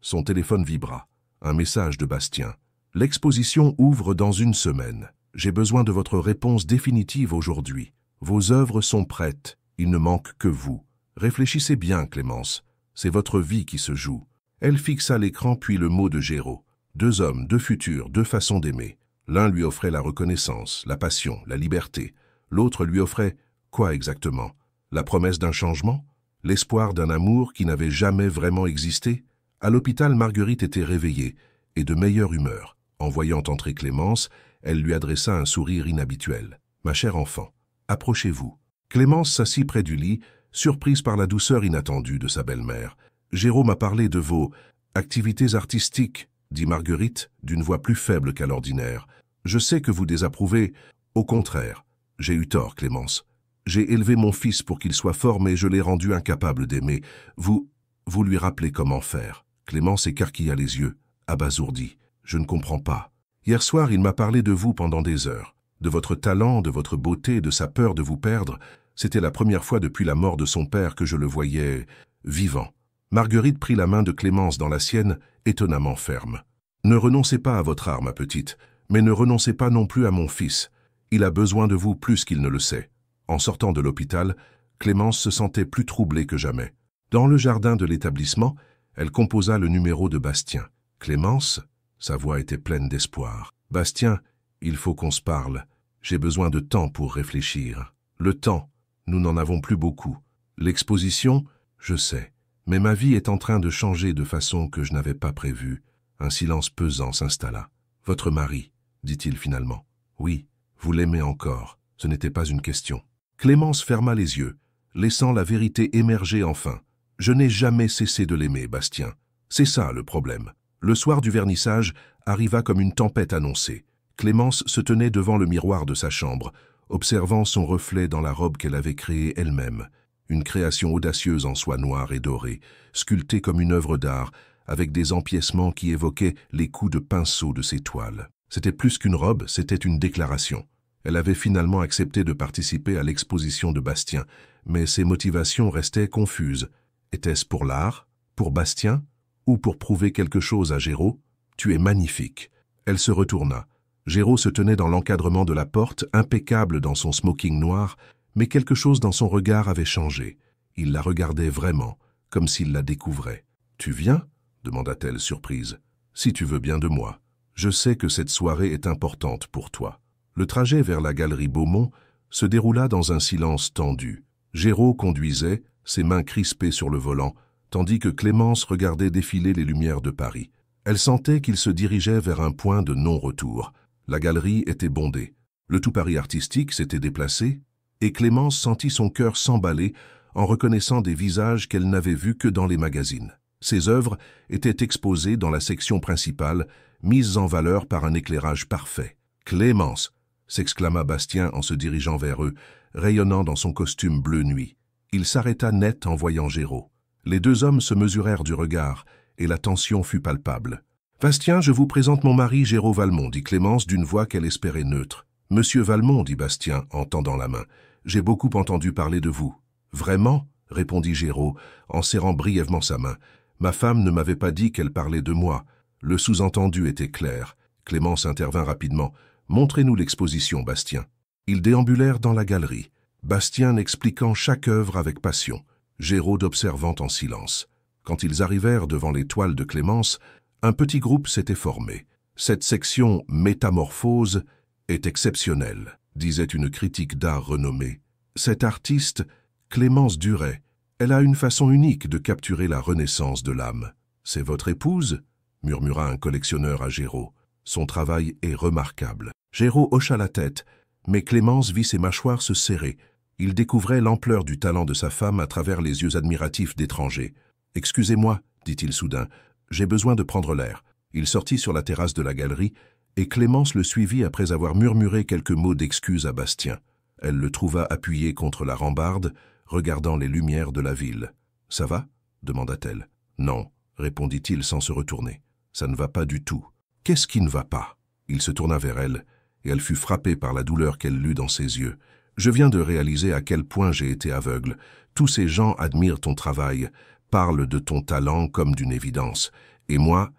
Son téléphone vibra. Un message de Bastien. « L'exposition ouvre dans 1 semaine. J'ai besoin de votre réponse définitive aujourd'hui. Vos œuvres sont prêtes. Il ne manque que vous. Réfléchissez bien, Clémence. C'est votre vie qui se joue. » Elle fixa l'écran puis le mot de Géraud. 2 hommes, 2 futurs, 2 façons d'aimer. L'un lui offrait la reconnaissance, la passion, la liberté. L'autre lui offrait quoi exactement? La promesse d'un changement? L'espoir d'un amour qui n'avait jamais vraiment existé? À l'hôpital, Marguerite était réveillée et de meilleure humeur. En voyant entrer Clémence, elle lui adressa un sourire inhabituel. « Ma chère enfant, approchez-vous. » Clémence s'assit près du lit, surprise par la douceur inattendue de sa belle-mère. « Géraud m'a parlé de vos activités artistiques, » dit Marguerite d'une voix plus faible qu'à l'ordinaire. « Je sais que vous désapprouvez. Au contraire, j'ai eu tort, Clémence. J'ai élevé mon fils pour qu'il soit fort, mais je l'ai rendu incapable d'aimer. Vous lui rappelez comment faire. » Clémence écarquilla les yeux, abasourdie. « Je ne comprends pas. Hier soir, il m'a parlé de vous pendant des heures, de votre talent, de votre beauté, de sa peur de vous perdre. C'était la première fois depuis la mort de son père que je le voyais vivant. » Marguerite prit la main de Clémence dans la sienne, étonnamment ferme. « Ne renoncez pas à votre art, ma petite, mais ne renoncez pas non plus à mon fils. Il a besoin de vous plus qu'il ne le sait. » En sortant de l'hôpital, Clémence se sentait plus troublée que jamais. Dans le jardin de l'établissement, elle composa le numéro de Bastien. « Clémence ?» Sa voix était pleine d'espoir. « Bastien, il faut qu'on se parle. J'ai besoin de temps pour réfléchir. » Le temps, nous n'en avons plus beaucoup. L'exposition, je sais. Mais ma vie est en train de changer de façon que je n'avais pas prévue. Un silence pesant s'installa. « Votre mari, » dit-il finalement. « Oui, vous l'aimez encore. Ce n'était pas une question. » Clémence ferma les yeux, laissant la vérité émerger enfin. « Je n'ai jamais cessé de l'aimer, Bastien. C'est ça le problème. » Le soir du vernissage arriva comme une tempête annoncée. Clémence se tenait devant le miroir de sa chambre, observant son reflet dans la robe qu'elle avait créée elle-même. Une création audacieuse en soie noire et dorée, sculptée comme une œuvre d'art, avec des empiècements qui évoquaient les coups de pinceau de ses toiles. C'était plus qu'une robe, c'était une déclaration. Elle avait finalement accepté de participer à l'exposition de Bastien, mais ses motivations restaient confuses. Était-ce pour l'art, pour Bastien, ou pour prouver quelque chose à Géraud? « Tu es magnifique. » Elle se retourna. Géraud se tenait dans l'encadrement de la porte, impeccable dans son smoking noir, mais quelque chose dans son regard avait changé. Il la regardait vraiment, comme s'il la découvrait. « Tu viens ?» demanda-t-elle surprise. « Si tu veux bien de moi. Je sais que cette soirée est importante pour toi. » Le trajet vers la galerie Beaumont se déroula dans un silence tendu. Géraud conduisait, ses mains crispées sur le volant, tandis que Clémence regardait défiler les lumières de Paris. Elle sentait qu'il se dirigeait vers un point de non-retour. La galerie était bondée. Le tout Paris artistique s'était déplacé, et Clémence sentit son cœur s'emballer en reconnaissant des visages qu'elle n'avait vus que dans les magazines. Ses œuvres étaient exposées dans la section principale, mises en valeur par un éclairage parfait. « Clémence !» s'exclama Bastien en se dirigeant vers eux, rayonnant dans son costume bleu nuit. Il s'arrêta net en voyant Géraud. Les deux hommes se mesurèrent du regard, et la tension fut palpable. « Bastien, je vous présente mon mari Géraud Valmont, dit Clémence d'une voix qu'elle espérait neutre. « Monsieur Valmont, dit Bastien en tendant la main, j'ai beaucoup entendu parler de vous. »« Vraiment ?» répondit Géraud en serrant brièvement sa main. « Ma femme ne m'avait pas dit qu'elle parlait de moi. » Le sous-entendu était clair. Clémence intervint rapidement. « Montrez-nous l'exposition, Bastien. » Ils déambulèrent dans la galerie, Bastien expliquant chaque œuvre avec passion, Géraud observant en silence. Quand ils arrivèrent devant les toiles de Clémence, un petit groupe s'était formé. Cette section « Métamorphose » est exceptionnelle, disait une critique d'art renommée. Cette artiste, Clémence Duret, elle a une façon unique de capturer la renaissance de l'âme. « C'est votre épouse ?» murmura un collectionneur à Géraud. « Son travail est remarquable. » Géraud hocha la tête, mais Clémence vit ses mâchoires se serrer. Il découvrait l'ampleur du talent de sa femme à travers les yeux admiratifs d'étrangers. « Excusez-moi, dit-il soudain, j'ai besoin de prendre l'air. » Il sortit sur la terrasse de la galerie, et Clémence le suivit après avoir murmuré quelques mots d'excuse à Bastien. Elle le trouva appuyé contre la rambarde, regardant les lumières de la ville. « Ça va ?» demanda-t-elle. « Non, » répondit-il sans se retourner. « Ça ne va pas du tout. »« Qu'est-ce qui ne va pas ?» Il se tourna vers elle, et elle fut frappée par la douleur qu'elle lut dans ses yeux. « Je viens de réaliser à quel point j'ai été aveugle. Tous ces gens admirent ton travail, parlent de ton talent comme d'une évidence. Et moi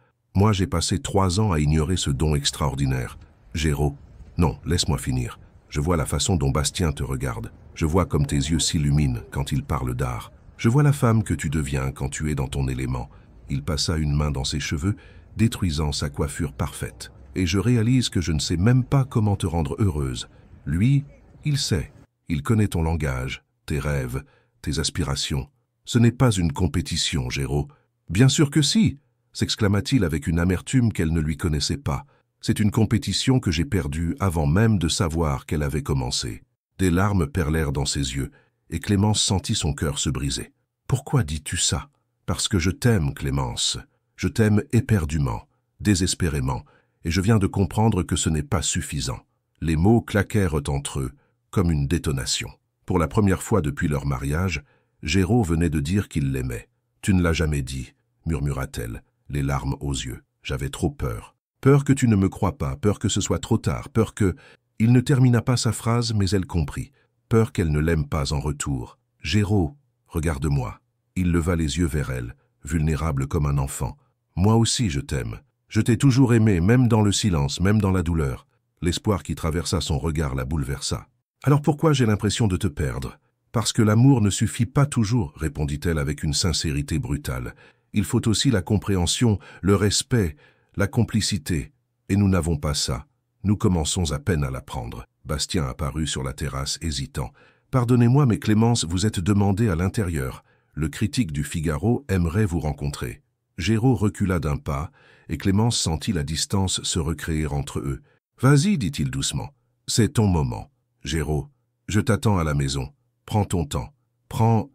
j'ai passé 3 ans à ignorer ce don extraordinaire. Géraud, non, laisse-moi finir. Je vois la façon dont Bastien te regarde. Je vois comme tes yeux s'illuminent quand il parle d'art. Je vois la femme que tu deviens quand tu es dans ton élément. » Il passa une main dans ses cheveux, détruisant sa coiffure parfaite. « Et je réalise que je ne sais même pas comment te rendre heureuse. Lui, il sait. Il connaît ton langage, tes rêves, tes aspirations. Ce n'est pas une compétition, Géraud. »« Bien sûr que si !» s'exclama-t-il avec une amertume qu'elle ne lui connaissait pas. « C'est une compétition que j'ai perdue avant même de savoir qu'elle avait commencé. » Des larmes perlèrent dans ses yeux, et Clémence sentit son cœur se briser. « Pourquoi dis-tu ça ?»« Parce que je t'aime, Clémence. Je t'aime éperdument, désespérément, et je viens de comprendre que ce n'est pas suffisant. » Les mots claquèrent entre eux, comme une détonation. Pour la première fois depuis leur mariage, Géraud venait de dire qu'il l'aimait. « Tu ne l'as jamais dit, » murmura-t-elle, les larmes aux yeux. « J'avais trop peur. Peur que tu ne me crois pas, peur que ce soit trop tard, peur que... » Il ne termina pas sa phrase, mais elle comprit. Peur qu'elle ne l'aime pas en retour. « Géraud, regarde-moi. » Il leva les yeux vers elle, vulnérable comme un enfant. « Moi aussi je t'aime. Je t'ai toujours aimé, même dans le silence, même dans la douleur. » L'espoir qui traversa son regard la bouleversa. « Alors pourquoi j'ai l'impression de te perdre ? Parce que l'amour ne suffit pas toujours, répondit-elle avec une sincérité brutale. Il faut aussi la compréhension, le respect, la complicité. Et nous n'avons pas ça. Nous commençons à peine à l'apprendre. » Bastien apparut sur la terrasse, hésitant. « Pardonnez-moi, mais Clémence, vous êtes demandée à l'intérieur. Le critique du Figaro aimerait vous rencontrer. » Géraud recula d'un pas, et Clémence sentit la distance se recréer entre eux. « Vas-y, dit-il doucement. C'est ton moment. Géraud, je t'attends à la maison. Prends ton temps. Prends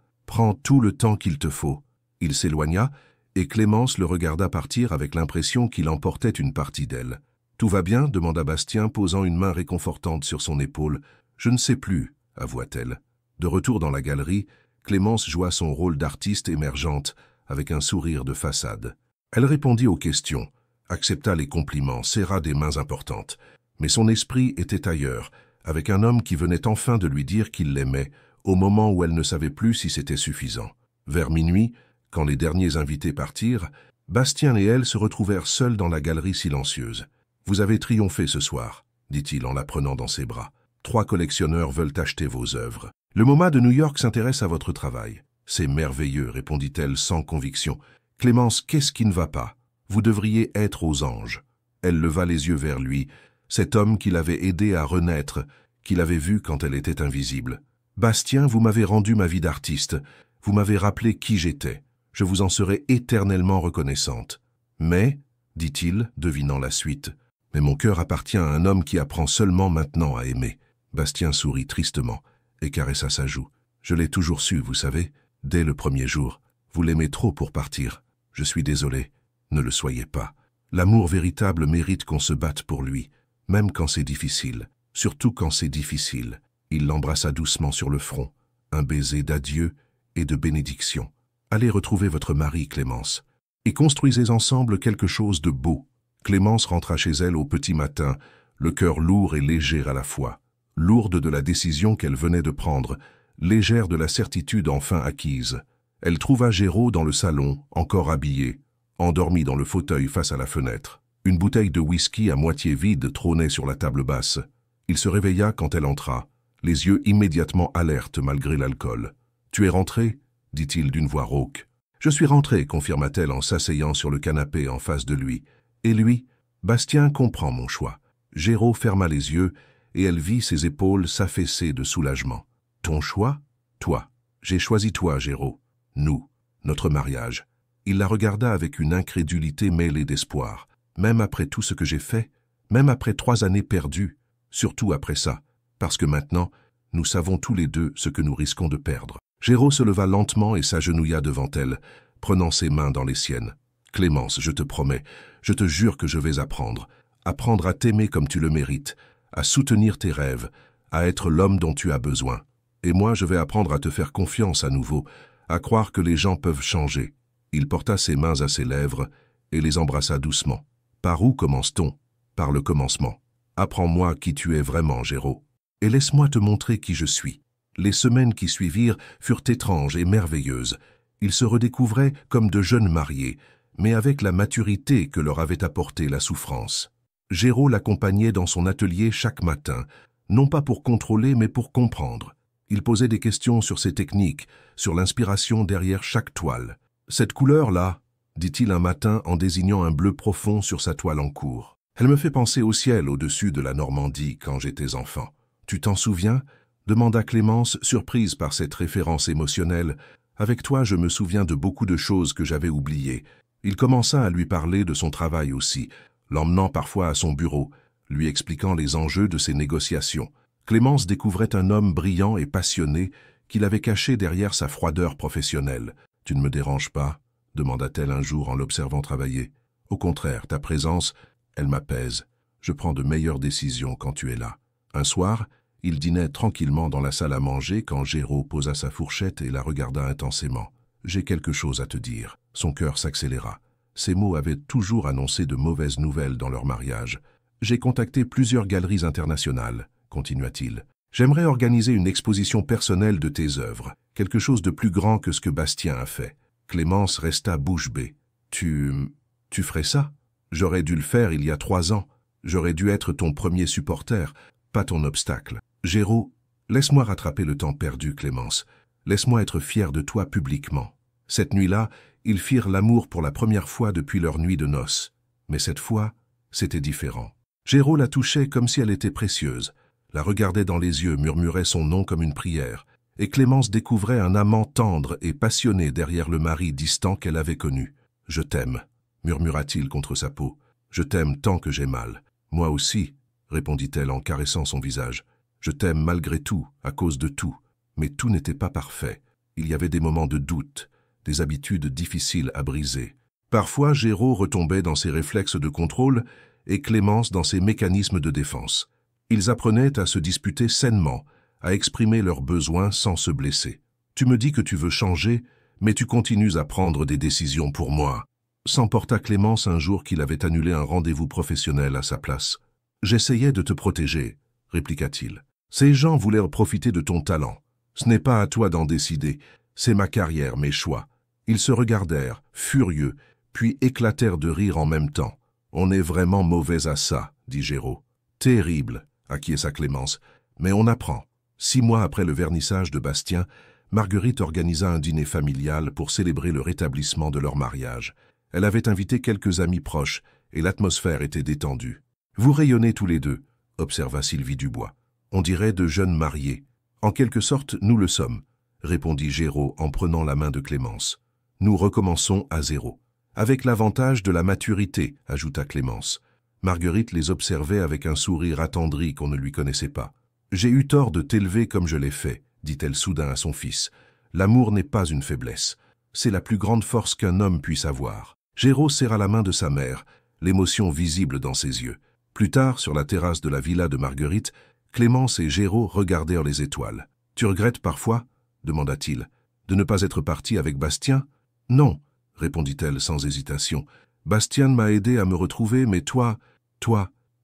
tout le temps qu'il te faut. » Il s'éloigna, et Clémence le regarda partir avec l'impression qu'il emportait une partie d'elle. « Tout va bien ?» demanda Bastien, posant une main réconfortante sur son épaule. « Je ne sais plus, » avoua-t-elle. De retour dans la galerie, Clémence joua son rôle d'artiste émergente, avec un sourire de façade. Elle répondit aux questions, accepta les compliments, serra des mains importantes. Mais son esprit était ailleurs, avec un homme qui venait enfin de lui dire qu'il l'aimait, au moment où elle ne savait plus si c'était suffisant. Vers minuit, quand les derniers invités partirent, Bastien et elle se retrouvèrent seuls dans la galerie silencieuse. « Vous avez triomphé ce soir, » dit-il en la prenant dans ses bras. « 3 collectionneurs veulent acheter vos œuvres. Le MoMA de New York s'intéresse à votre travail. »« C'est merveilleux, » répondit-elle sans conviction. « Clémence, qu'est-ce qui ne va pas? Vous devriez être aux anges. » Elle leva les yeux vers lui, cet homme qui l'avait aidé à renaître, qu'il avait vu quand elle était invisible. « Bastien, vous m'avez rendu ma vie d'artiste. Vous m'avez rappelé qui j'étais. Je vous en serai éternellement reconnaissante. Mais, dit-il, devinant la suite, mais mon cœur appartient à un homme qui apprend seulement maintenant à aimer. » Bastien sourit tristement et caressa sa joue. « Je l'ai toujours su, vous savez, dès le premier jour. Vous l'aimez trop pour partir. Je suis désolé. Ne le soyez pas. L'amour véritable mérite qu'on se batte pour lui, même quand c'est difficile. surtout quand c'est difficile. Il l'embrassa doucement sur le front, un baiser d'adieu et de bénédiction. Allez retrouver votre mari, Clémence, et construisez ensemble quelque chose de beau. Clémence rentra chez elle au petit matin, le cœur lourd et léger à la fois, lourde de la décision qu'elle venait de prendre, légère de la certitude enfin acquise. Elle trouva Géraud dans le salon, encore habillé, endormi dans le fauteuil face à la fenêtre. Une bouteille de whisky à moitié vide trônait sur la table basse. Il se réveilla quand elle entra, les yeux immédiatement alertes malgré l'alcool. « Tu es rentré ?» dit-il d'une voix rauque. « Je suis rentré », confirma-t-elle en s'asseyant sur le canapé en face de lui. « Et lui ?»« Bastien comprend mon choix. » Géraud ferma les yeux et elle vit ses épaules s'affaisser de soulagement. « Ton choix ? Toi. J'ai choisi toi, Géraud. Nous. Notre mariage. » Il la regarda avec une incrédulité mêlée d'espoir. Même après tout ce que j'ai fait, même après 3 années perdues, surtout après ça, parce que maintenant, nous savons tous les deux ce que nous risquons de perdre. Géraud se leva lentement et s'agenouilla devant elle, prenant ses mains dans les siennes. « Clémence, je te promets, je te jure que je vais apprendre à t'aimer comme tu le mérites, à soutenir tes rêves, à être l'homme dont tu as besoin. Et moi, je vais apprendre à te faire confiance à nouveau, à croire que les gens peuvent changer. » Il porta ses mains à ses lèvres et les embrassa doucement. « Par où commence-t-on ? Par le commencement. Apprends-moi qui tu es vraiment, Géraud. Et laisse-moi te montrer qui je suis. » Les semaines qui suivirent furent étranges et merveilleuses. Ils se redécouvraient comme de jeunes mariés, mais avec la maturité que leur avait apporté la souffrance. Géraud l'accompagnait dans son atelier chaque matin, non pas pour contrôler mais pour comprendre. Il posait des questions sur ses techniques, sur l'inspiration derrière chaque toile. « Cette couleur-là » dit-il un matin en désignant un bleu profond sur sa toile en cours. « Elle me fait penser au ciel au-dessus de la Normandie quand j'étais enfant. Tu t'en souviens ?» demanda Clémence, surprise par cette référence émotionnelle. « Avec toi, je me souviens de beaucoup de choses que j'avais oubliées. » Il commença à lui parler de son travail aussi, l'emmenant parfois à son bureau, lui expliquant les enjeux de ses négociations. Clémence découvrait un homme brillant et passionné qu'il avait caché derrière sa froideur professionnelle. « Tu ne me déranges pas ?» demanda-t-elle un jour en l'observant travailler. « Au contraire, ta présence, elle m'apaise. Je prends de meilleures décisions quand tu es là. » Un soir, il dînait tranquillement dans la salle à manger quand Géraud posa sa fourchette et la regarda intensément. « J'ai quelque chose à te dire. » Son cœur s'accéléra. Ces mots avaient toujours annoncé de mauvaises nouvelles dans leur mariage. « J'ai contacté plusieurs galeries internationales, » continua-t-il. « J'aimerais organiser une exposition personnelle de tes œuvres, quelque chose de plus grand que ce que Bastien a fait. » Clémence resta bouche bée. « Tu ferais ça? J'aurais dû le faire il y a 3 ans. J'aurais dû être ton premier supporter, pas ton obstacle. » Géraud, laisse-moi rattraper le temps perdu, Clémence. Laisse-moi être fier de toi publiquement. Cette nuit-là, ils firent l'amour pour la première fois depuis leur nuit de noces. Mais cette fois, c'était différent. Géraud la touchait comme si elle était précieuse, la regardait dans les yeux, murmurait son nom comme une prière, et Clémence découvrait un amant tendre et passionné derrière le mari distant qu'elle avait connu. « Je t'aime », murmura-t-il contre sa peau. « Je t'aime tant que j'ai mal. »« Moi aussi », répondit-elle en caressant son visage. « Je t'aime malgré tout, à cause de tout. » Mais tout n'était pas parfait. Il y avait des moments de doute, des habitudes difficiles à briser. Parfois, Géraud retombait dans ses réflexes de contrôle et Clémence dans ses mécanismes de défense. Ils apprenaient à se disputer sainement, à exprimer leurs besoins sans se blesser. « Tu me dis que tu veux changer, mais tu continues à prendre des décisions pour moi. » S'emporta Clémence un jour qu'il avait annulé un rendez-vous professionnel à sa place. « J'essayais de te protéger, » répliqua-t-il. « Ces gens voulaient profiter de ton talent. Ce n'est pas à toi d'en décider, c'est ma carrière, mes choix. » Ils se regardèrent, furieux, puis éclatèrent de rire en même temps. « On est vraiment mauvais à ça, » dit Géraud. « Terrible, » acquiesça Clémence, « mais on apprend. » 6 mois après le vernissage de Bastien, Marguerite organisa un dîner familial pour célébrer le rétablissement de leur mariage. Elle avait invité quelques amis proches et l'atmosphère était détendue. « Vous rayonnez tous les deux, » observa Sylvie Dubois. « On dirait de jeunes mariés. »« En quelque sorte, nous le sommes, » répondit Géraud en prenant la main de Clémence. « Nous recommençons à zéro. »« Avec l'avantage de la maturité, » ajouta Clémence. Marguerite les observait avec un sourire attendri qu'on ne lui connaissait pas. « J'ai eu tort de t'élever comme je l'ai fait, » dit-elle soudain à son fils. « L'amour n'est pas une faiblesse. C'est la plus grande force qu'un homme puisse avoir. » Géraud serra la main de sa mère, l'émotion visible dans ses yeux. Plus tard, sur la terrasse de la villa de Marguerite, Clémence et Géraud regardèrent les étoiles. « Tu regrettes parfois ?» demanda-t-il. « De ne pas être parti avec Bastien ?»« Non, » répondit-elle sans hésitation. « Bastien m'a aidé à me retrouver, mais toi,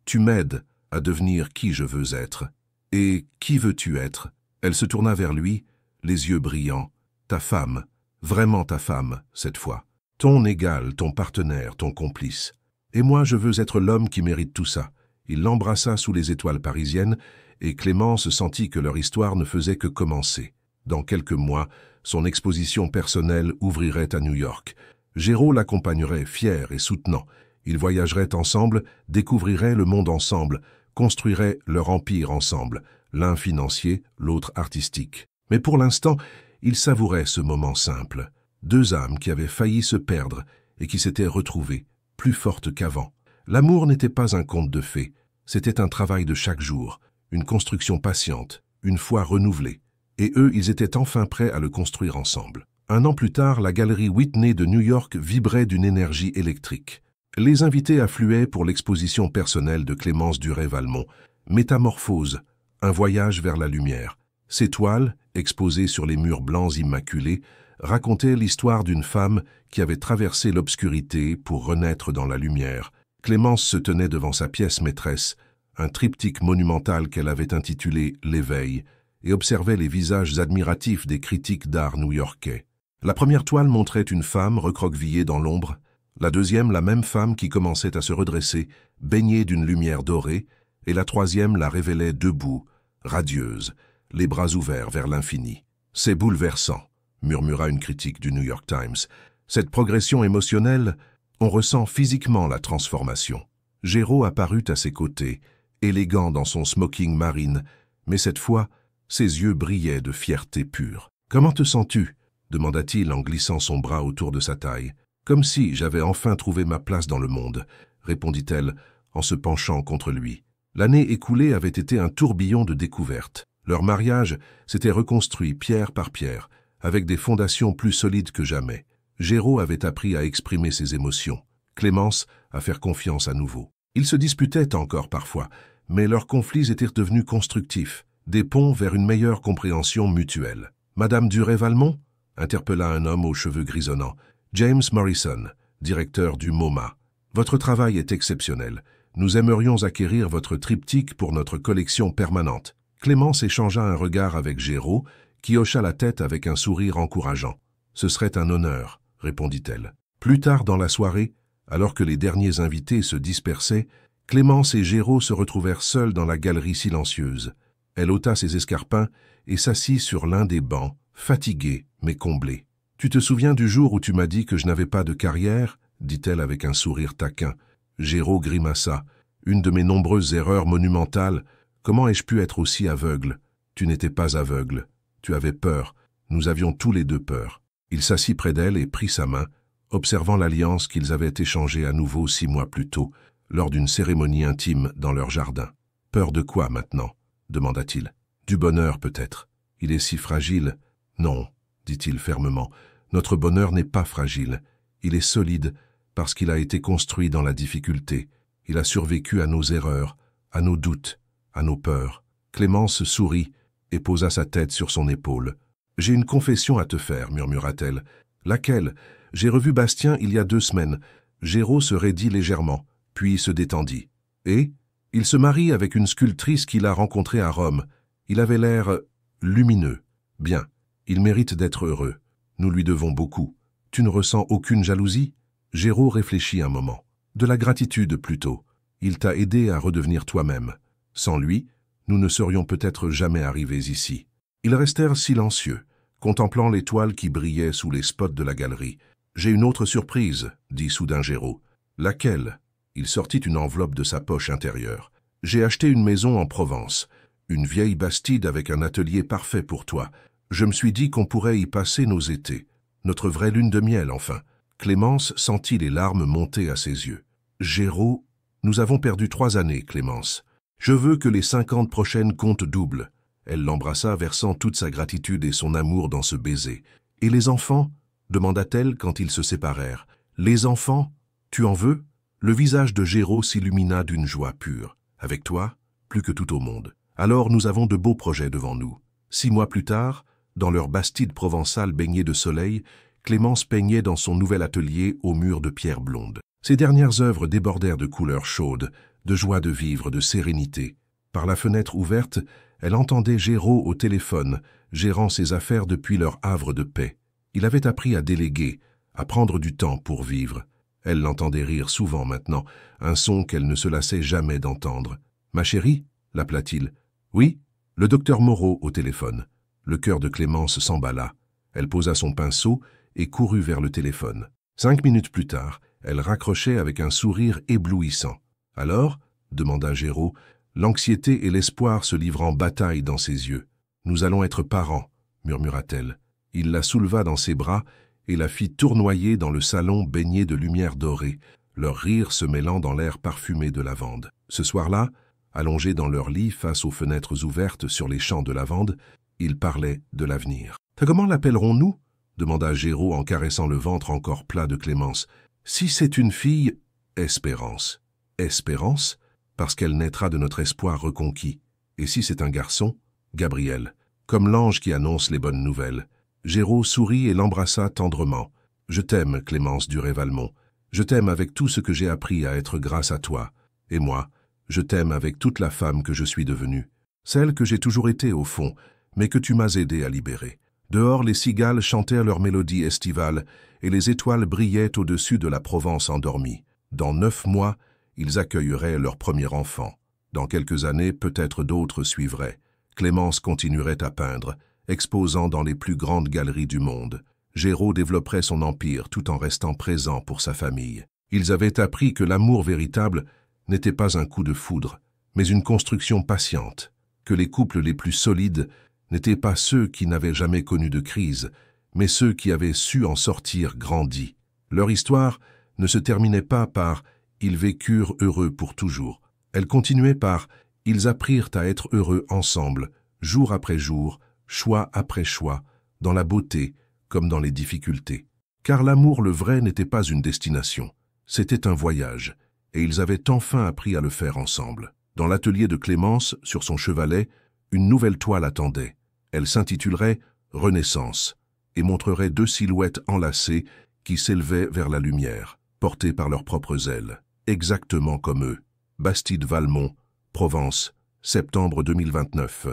tu m'aides à devenir qui je veux être. Et qui veux-tu être ?» Elle se tourna vers lui, les yeux brillants. « Ta femme, vraiment ta femme, cette fois. Ton égal, ton partenaire, ton complice. Et moi, je veux être l'homme qui mérite tout ça. » Il l'embrassa sous les étoiles parisiennes, et Clémence sentit que leur histoire ne faisait que commencer. Dans quelques mois, son exposition personnelle ouvrirait à New York. Géraud l'accompagnerait, fier et soutenant. Ils voyageraient ensemble, découvriraient le monde ensemble, construiraient leur empire ensemble, l'un financier, l'autre artistique. Mais pour l'instant, ils savouraient ce moment simple. Deux âmes qui avaient failli se perdre et qui s'étaient retrouvées, plus fortes qu'avant. L'amour n'était pas un conte de fées, c'était un travail de chaque jour, une construction patiente, une foi renouvelée. Et eux, ils étaient enfin prêts à le construire ensemble. 1 an plus tard, la galerie Whitney de New York vibrait d'une énergie électrique. Les invités affluaient pour l'exposition personnelle de Clémence Duret-Valmont, Métamorphose, un voyage vers la lumière. Ces toiles, exposées sur les murs blancs immaculés, racontaient l'histoire d'une femme qui avait traversé l'obscurité pour renaître dans la lumière. Clémence se tenait devant sa pièce maîtresse, un triptyque monumental qu'elle avait intitulé « L'éveil », et observait les visages admiratifs des critiques d'art new-yorkais. La première toile montrait une femme recroquevillée dans l'ombre, la deuxième la même femme qui commençait à se redresser, baignée d'une lumière dorée, et la troisième la révélait debout, radieuse, les bras ouverts vers l'infini. « C'est bouleversant », murmura une critique du New York Times. « Cette progression émotionnelle, on ressent physiquement la transformation. » Géraud apparut à ses côtés, élégant dans son smoking marine, mais cette fois, ses yeux brillaient de fierté pure. « Comment te sens-tu » demanda-t-il en glissant son bras autour de sa taille. « Comme si j'avais enfin trouvé ma place dans le monde », répondit-elle en se penchant contre lui. L'année écoulée avait été un tourbillon de découvertes. Leur mariage s'était reconstruit pierre par pierre, avec des fondations plus solides que jamais. Géraud avait appris à exprimer ses émotions, Clémence à faire confiance à nouveau. Ils se disputaient encore parfois, mais leurs conflits étaient devenus constructifs, des ponts vers une meilleure compréhension mutuelle. « Madame Duret-Valmont » interpella un homme aux cheveux grisonnants. « James Morrison, directeur du MoMA. Votre travail est exceptionnel. Nous aimerions acquérir votre triptyque pour notre collection permanente. » Clémence échangea un regard avec Géraud, qui hocha la tête avec un sourire encourageant. « Ce serait un honneur, » répondit-elle. Plus tard dans la soirée, alors que les derniers invités se dispersaient, Clémence et Géraud se retrouvèrent seuls dans la galerie silencieuse. Elle ôta ses escarpins et s'assit sur l'un des bancs, fatiguée mais comblée. « Tu te souviens du jour où tu m'as dit que je n'avais pas de carrière ?» dit-elle avec un sourire taquin. Géraud grimaça. « Une de mes nombreuses erreurs monumentales. Comment ai-je pu être aussi aveugle ?»« Tu n'étais pas aveugle. Tu avais peur. Nous avions tous les deux peur. » Il s'assit près d'elle et prit sa main, observant l'alliance qu'ils avaient échangée à nouveau 6 mois plus tôt, lors d'une cérémonie intime dans leur jardin. « Peur de quoi maintenant ?» demanda-t-il. « Du bonheur peut-être. Il est si fragile. »« Non, » dit-il fermement, « notre bonheur n'est pas fragile. Il est solide parce qu'il a été construit dans la difficulté. Il a survécu à nos erreurs, à nos doutes, à nos peurs. » Clémence sourit et posa sa tête sur son épaule. « J'ai une confession à te faire, » murmura-t-elle. « Laquelle ? J'ai revu Bastien il y a 2 semaines. » Géraud se raidit légèrement, puis se détendit. « Et ? Il se marie avec une sculptrice qu'il a rencontrée à Rome. Il avait l'air lumineux. Bien, il mérite d'être heureux. Nous lui devons beaucoup. Tu ne ressens aucune jalousie ?» Géraud réfléchit un moment. « De la gratitude plutôt. Il t'a aidé à redevenir toi-même. Sans lui, nous ne serions peut-être jamais arrivés ici. » Ils restèrent silencieux, contemplant l'étoile qui brillait sous les spots de la galerie. « J'ai une autre surprise, » dit soudain Géraud. « Laquelle ?» Il sortit une enveloppe de sa poche intérieure. « J'ai acheté une maison en Provence, une vieille bastide avec un atelier parfait pour toi. Je me suis dit qu'on pourrait y passer nos étés. Notre vraie lune de miel, enfin. » Clémence sentit les larmes monter à ses yeux. « Géraud, nous avons perdu 3 années, Clémence. Je veux que les 50 prochaines comptent double. » Elle l'embrassa, versant toute sa gratitude et son amour dans ce baiser. « Et les enfants ?» demanda-t-elle quand ils se séparèrent. « Les enfants, tu en veux ?» Le visage de Géraud s'illumina d'une joie pure. « Avec toi, plus que tout au monde. » Alors nous avons de beaux projets devant nous. 6 mois plus tard, dans leur Bastide provençale baignée de soleil, Clémence peignait dans son nouvel atelier aux murs de pierre blonde. Ses dernières œuvres débordèrent de couleurs chaudes, de joie de vivre, de sérénité. Par la fenêtre ouverte, elle entendait Géraud au téléphone, gérant ses affaires depuis leur havre de paix. Il avait appris à déléguer, à prendre du temps pour vivre. Elle l'entendait rire souvent maintenant, un son qu'elle ne se lassait jamais d'entendre. « Ma chérie » l'appela-t-il. « Oui ?» Le docteur Moreau au téléphone. Le cœur de Clémence s'emballa. Elle posa son pinceau et courut vers le téléphone. 5 minutes plus tard, elle raccrochait avec un sourire éblouissant. « Alors ?» demanda Géraud, l'anxiété et l'espoir se livrant bataille dans ses yeux. « Nous allons être parents, » murmura-t-elle. Il la souleva dans ses bras et la fit tournoyer dans le salon baigné de lumière dorée, leur rire se mêlant dans l'air parfumé de lavande. Ce soir-là, allongés dans leur lit face aux fenêtres ouvertes sur les champs de lavande, ils parlaient de l'avenir. « Comment l'appellerons-nous » demanda Géraud en caressant le ventre encore plat de Clémence. « Si c'est une fille, Espérance. » « Espérance, parce qu'elle naîtra de notre espoir reconquis. Et si c'est un garçon, Gabriel, comme l'ange qui annonce les bonnes nouvelles. » Géraud sourit et l'embrassa tendrement. « Je t'aime, Clémence Duret-Valmont. Je t'aime avec tout ce que j'ai appris à être grâce à toi. Et moi, je t'aime avec toute la femme que je suis devenue. Celle que j'ai toujours été au fond, mais que tu m'as aidé à libérer. » Dehors, les cigales chantèrent leur mélodie estivale et les étoiles brillaient au-dessus de la Provence endormie. Dans 9 mois, ils accueilleraient leur premier enfant. Dans quelques années, peut-être d'autres suivraient. Clémence continuerait à peindre, exposant dans les plus grandes galeries du monde. Géraud développerait son empire tout en restant présent pour sa famille. Ils avaient appris que l'amour véritable n'était pas un coup de foudre, mais une construction patiente, que les couples les plus solides n'étaient pas ceux qui n'avaient jamais connu de crise, mais ceux qui avaient su en sortir grandis. Leur histoire ne se terminait pas par « ils vécurent heureux pour toujours ». Elle continuait par « ils apprirent à être heureux ensemble, jour après jour, choix après choix, dans la beauté comme dans les difficultés. » Car l'amour le vrai n'était pas une destination, c'était un voyage, et ils avaient enfin appris à le faire ensemble. Dans l'atelier de Clémence, sur son chevalet, une nouvelle toile attendait. Elle s'intitulerait « Renaissance » et montrerait 2 silhouettes enlacées qui s'élevaient vers la lumière, portées par leurs propres ailes, exactement comme eux. Bastide Valmont, Provence, septembre 2029.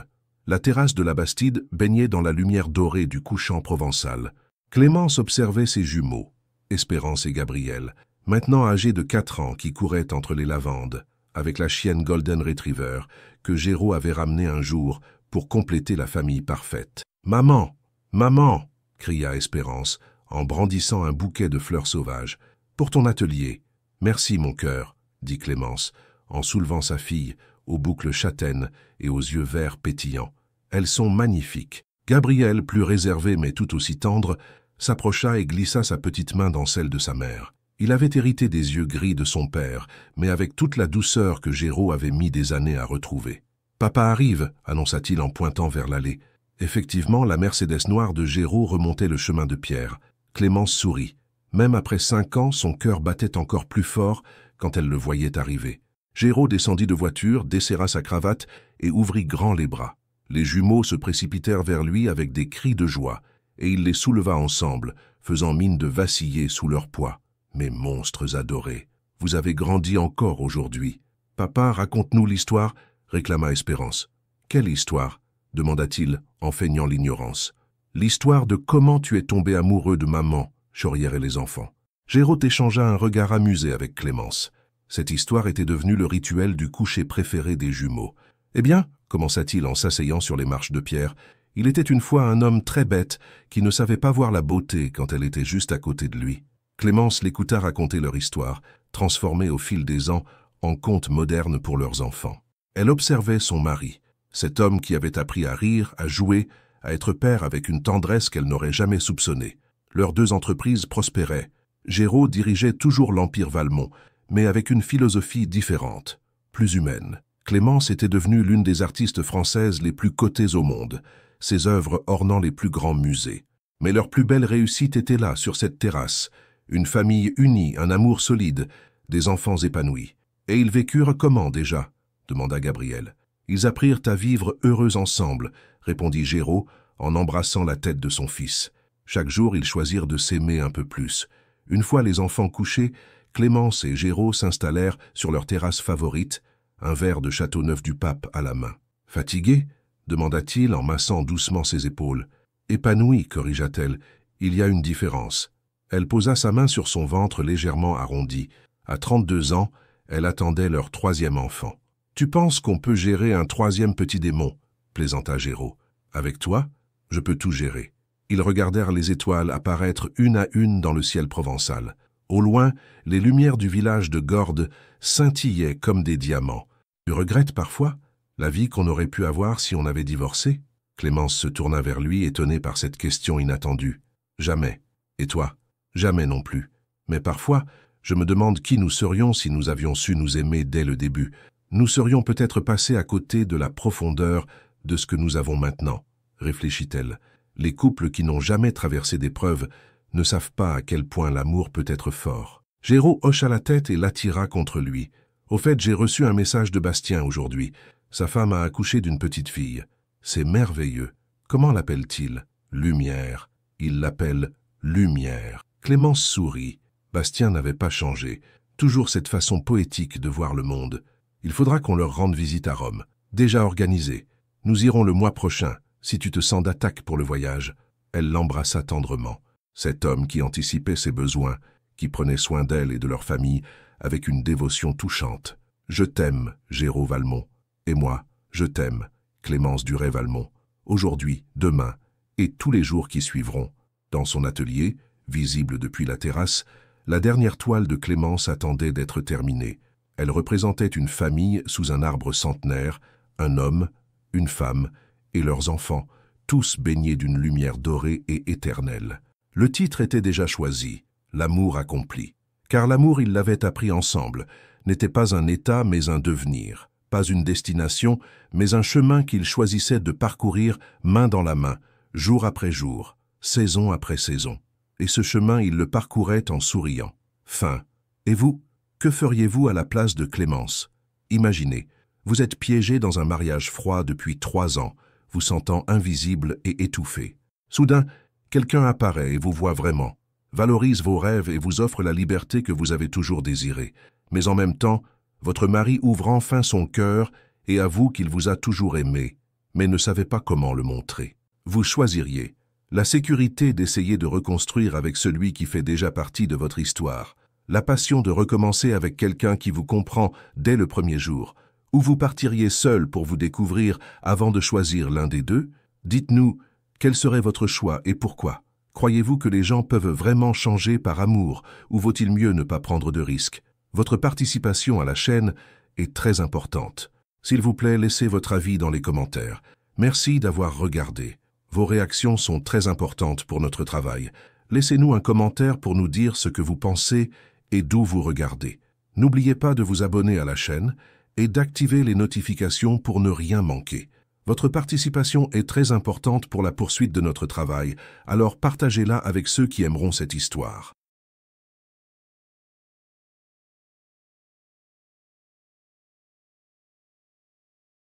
La terrasse de la Bastide baignait dans la lumière dorée du couchant provençal. Clémence observait ses jumeaux, Espérance et Gabriel, maintenant âgés de 4 ans, qui couraient entre les lavandes, avec la chienne Golden Retriever que Géraud avait ramenée un jour pour compléter la famille parfaite. « Maman, maman !» cria Espérance, en brandissant un bouquet de fleurs sauvages. « Pour ton atelier. »« Merci, mon cœur, » dit Clémence, en soulevant sa fille, aux boucles châtaines et aux yeux verts pétillants. « Elles sont magnifiques. » Gabriel, plus réservé mais tout aussi tendre, s'approcha et glissa sa petite main dans celle de sa mère. Il avait hérité des yeux gris de son père, mais avec toute la douceur que Géraud avait mis des années à retrouver. « Papa arrive !» annonça-t-il en pointant vers l'allée. Effectivement, la Mercedes noire de Géraud remontait le chemin de pierre. Clémence sourit. Même après 5 ans, son cœur battait encore plus fort quand elle le voyait arriver. Géraud descendit de voiture, desserra sa cravate et ouvrit grand les bras. Les jumeaux se précipitèrent vers lui avec des cris de joie, et il les souleva ensemble, faisant mine de vaciller sous leur poids. « Mes monstres adorés, vous avez grandi encore aujourd'hui. »« Papa, raconte-nous l'histoire » réclama Espérance. « Quelle histoire » demanda-t-il, en feignant l'ignorance. « L'histoire de comment tu es tombé amoureux de maman » choriéraient les enfants. Géraud échangea un regard amusé avec Clémence. Cette histoire était devenue le rituel du coucher préféré des jumeaux. « Eh bien, » commença-t-il en s'asseyant sur les marches de pierre, « il était une fois un homme très bête qui ne savait pas voir la beauté quand elle était juste à côté de lui. » Clémence l'écouta raconter leur histoire, transformée au fil des ans en conte moderne pour leurs enfants. Elle observait son mari, cet homme qui avait appris à rire, à jouer, à être père avec une tendresse qu'elle n'aurait jamais soupçonnée. Leurs 2 entreprises prospéraient. Géraud dirigeait toujours l'Empire Valmont, mais avec une philosophie différente, plus humaine. Clémence était devenue l'une des artistes françaises les plus cotées au monde, ses œuvres ornant les plus grands musées. Mais leur plus belle réussite était là, sur cette terrasse. Une famille unie, un amour solide, des enfants épanouis. « Et ils vécurent comment déjà ?» demanda Gabriel. Ils apprirent à vivre heureux ensemble, répondit Géraud en embrassant la tête de son fils. Chaque jour, ils choisirent de s'aimer un peu plus. Une fois les enfants couchés, Clémence et Géraud s'installèrent sur leur terrasse favorite, un verre de Châteauneuf-du-Pape à la main. « Fatigué » demanda-t-il en massant doucement ses épaules. « Épanoui » corrigea-t-elle. « Il y a une différence. » Elle posa sa main sur son ventre légèrement arrondi. À 32 ans, elle attendait leur 3e enfant. « Tu penses qu'on peut gérer un 3e petit démon ?» plaisanta Géraud. « Avec toi, je peux tout gérer. » Ils regardèrent les étoiles apparaître une à une dans le ciel provençal. Au loin, les lumières du village de Gordes scintillaient comme des diamants. « Tu regrettes parfois la vie qu'on aurait pu avoir si on avait divorcé ?» Clémence se tourna vers lui, étonnée par cette question inattendue. « Jamais. Et toi ? Jamais non plus. Mais parfois, je me demande qui nous serions si nous avions su nous aimer dès le début. Nous serions peut-être passés à côté de la profondeur de ce que nous avons maintenant, » réfléchit-elle. Les couples qui n'ont jamais traversé d'épreuves ne savent pas à quel point l'amour peut être fort. Géraud hocha la tête et l'attira contre lui. « Au fait, j'ai reçu un message de Bastien aujourd'hui. Sa femme a accouché d'une petite fille. C'est merveilleux. Comment l'appelle-t-il ? Lumière. Il l'appelle Lumière. » Clémence sourit. Bastien n'avait pas changé. Toujours cette façon poétique de voir le monde. Il faudra qu'on leur rende visite à Rome. Déjà organisé. Nous irons le mois prochain, si tu te sens d'attaque pour le voyage. Elle l'embrassa tendrement. Cet homme qui anticipait ses besoins, qui prenait soin d'elle et de leur famille avec une dévotion touchante. « Je t'aime, Géraud Valmont. Et moi, je t'aime, Clémence Duret-Valmont. Aujourd'hui, demain, et tous les jours qui suivront. » Dans son atelier, visible depuis la terrasse, la dernière toile de Clémence attendait d'être terminée. Elle représentait une famille sous un arbre centenaire, un homme, une femme et leurs enfants, tous baignés d'une lumière dorée et éternelle. Le titre était déjà choisi, L'amour accompli. Car l'amour, ils l'avaient appris ensemble, n'était pas un état mais un devenir, pas une destination mais un chemin qu'ils choisissaient de parcourir main dans la main, jour après jour, saison après saison. Et ce chemin, ils le parcouraient en souriant. Fin. Et vous, que feriez-vous à la place de Clémence? Imaginez, vous êtes piégé dans un mariage froid depuis 3 ans, vous sentant invisible et étouffé. Soudain, quelqu'un apparaît et vous voit vraiment, valorise vos rêves et vous offre la liberté que vous avez toujours désirée. Mais en même temps, votre mari ouvre enfin son cœur et avoue qu'il vous a toujours aimé, mais ne savait pas comment le montrer. Vous choisiriez la sécurité d'essayer de reconstruire avec celui qui fait déjà partie de votre histoire, la passion de recommencer avec quelqu'un qui vous comprend dès le premier jour, ou vous partiriez seul pour vous découvrir avant de choisir l'un des deux? Dites-nous, quel serait votre choix et pourquoi? Croyez-vous que les gens peuvent vraiment changer par amour, ou vaut-il mieux ne pas prendre de risques? Votre participation à la chaîne est très importante. S'il vous plaît, laissez votre avis dans les commentaires. Merci d'avoir regardé. Vos réactions sont très importantes pour notre travail. Laissez-nous un commentaire pour nous dire ce que vous pensez et d'où vous regardez. N'oubliez pas de vous abonner à la chaîne et d'activer les notifications pour ne rien manquer. Votre participation est très importante pour la poursuite de notre travail, alors partagez-la avec ceux qui aimeront cette histoire.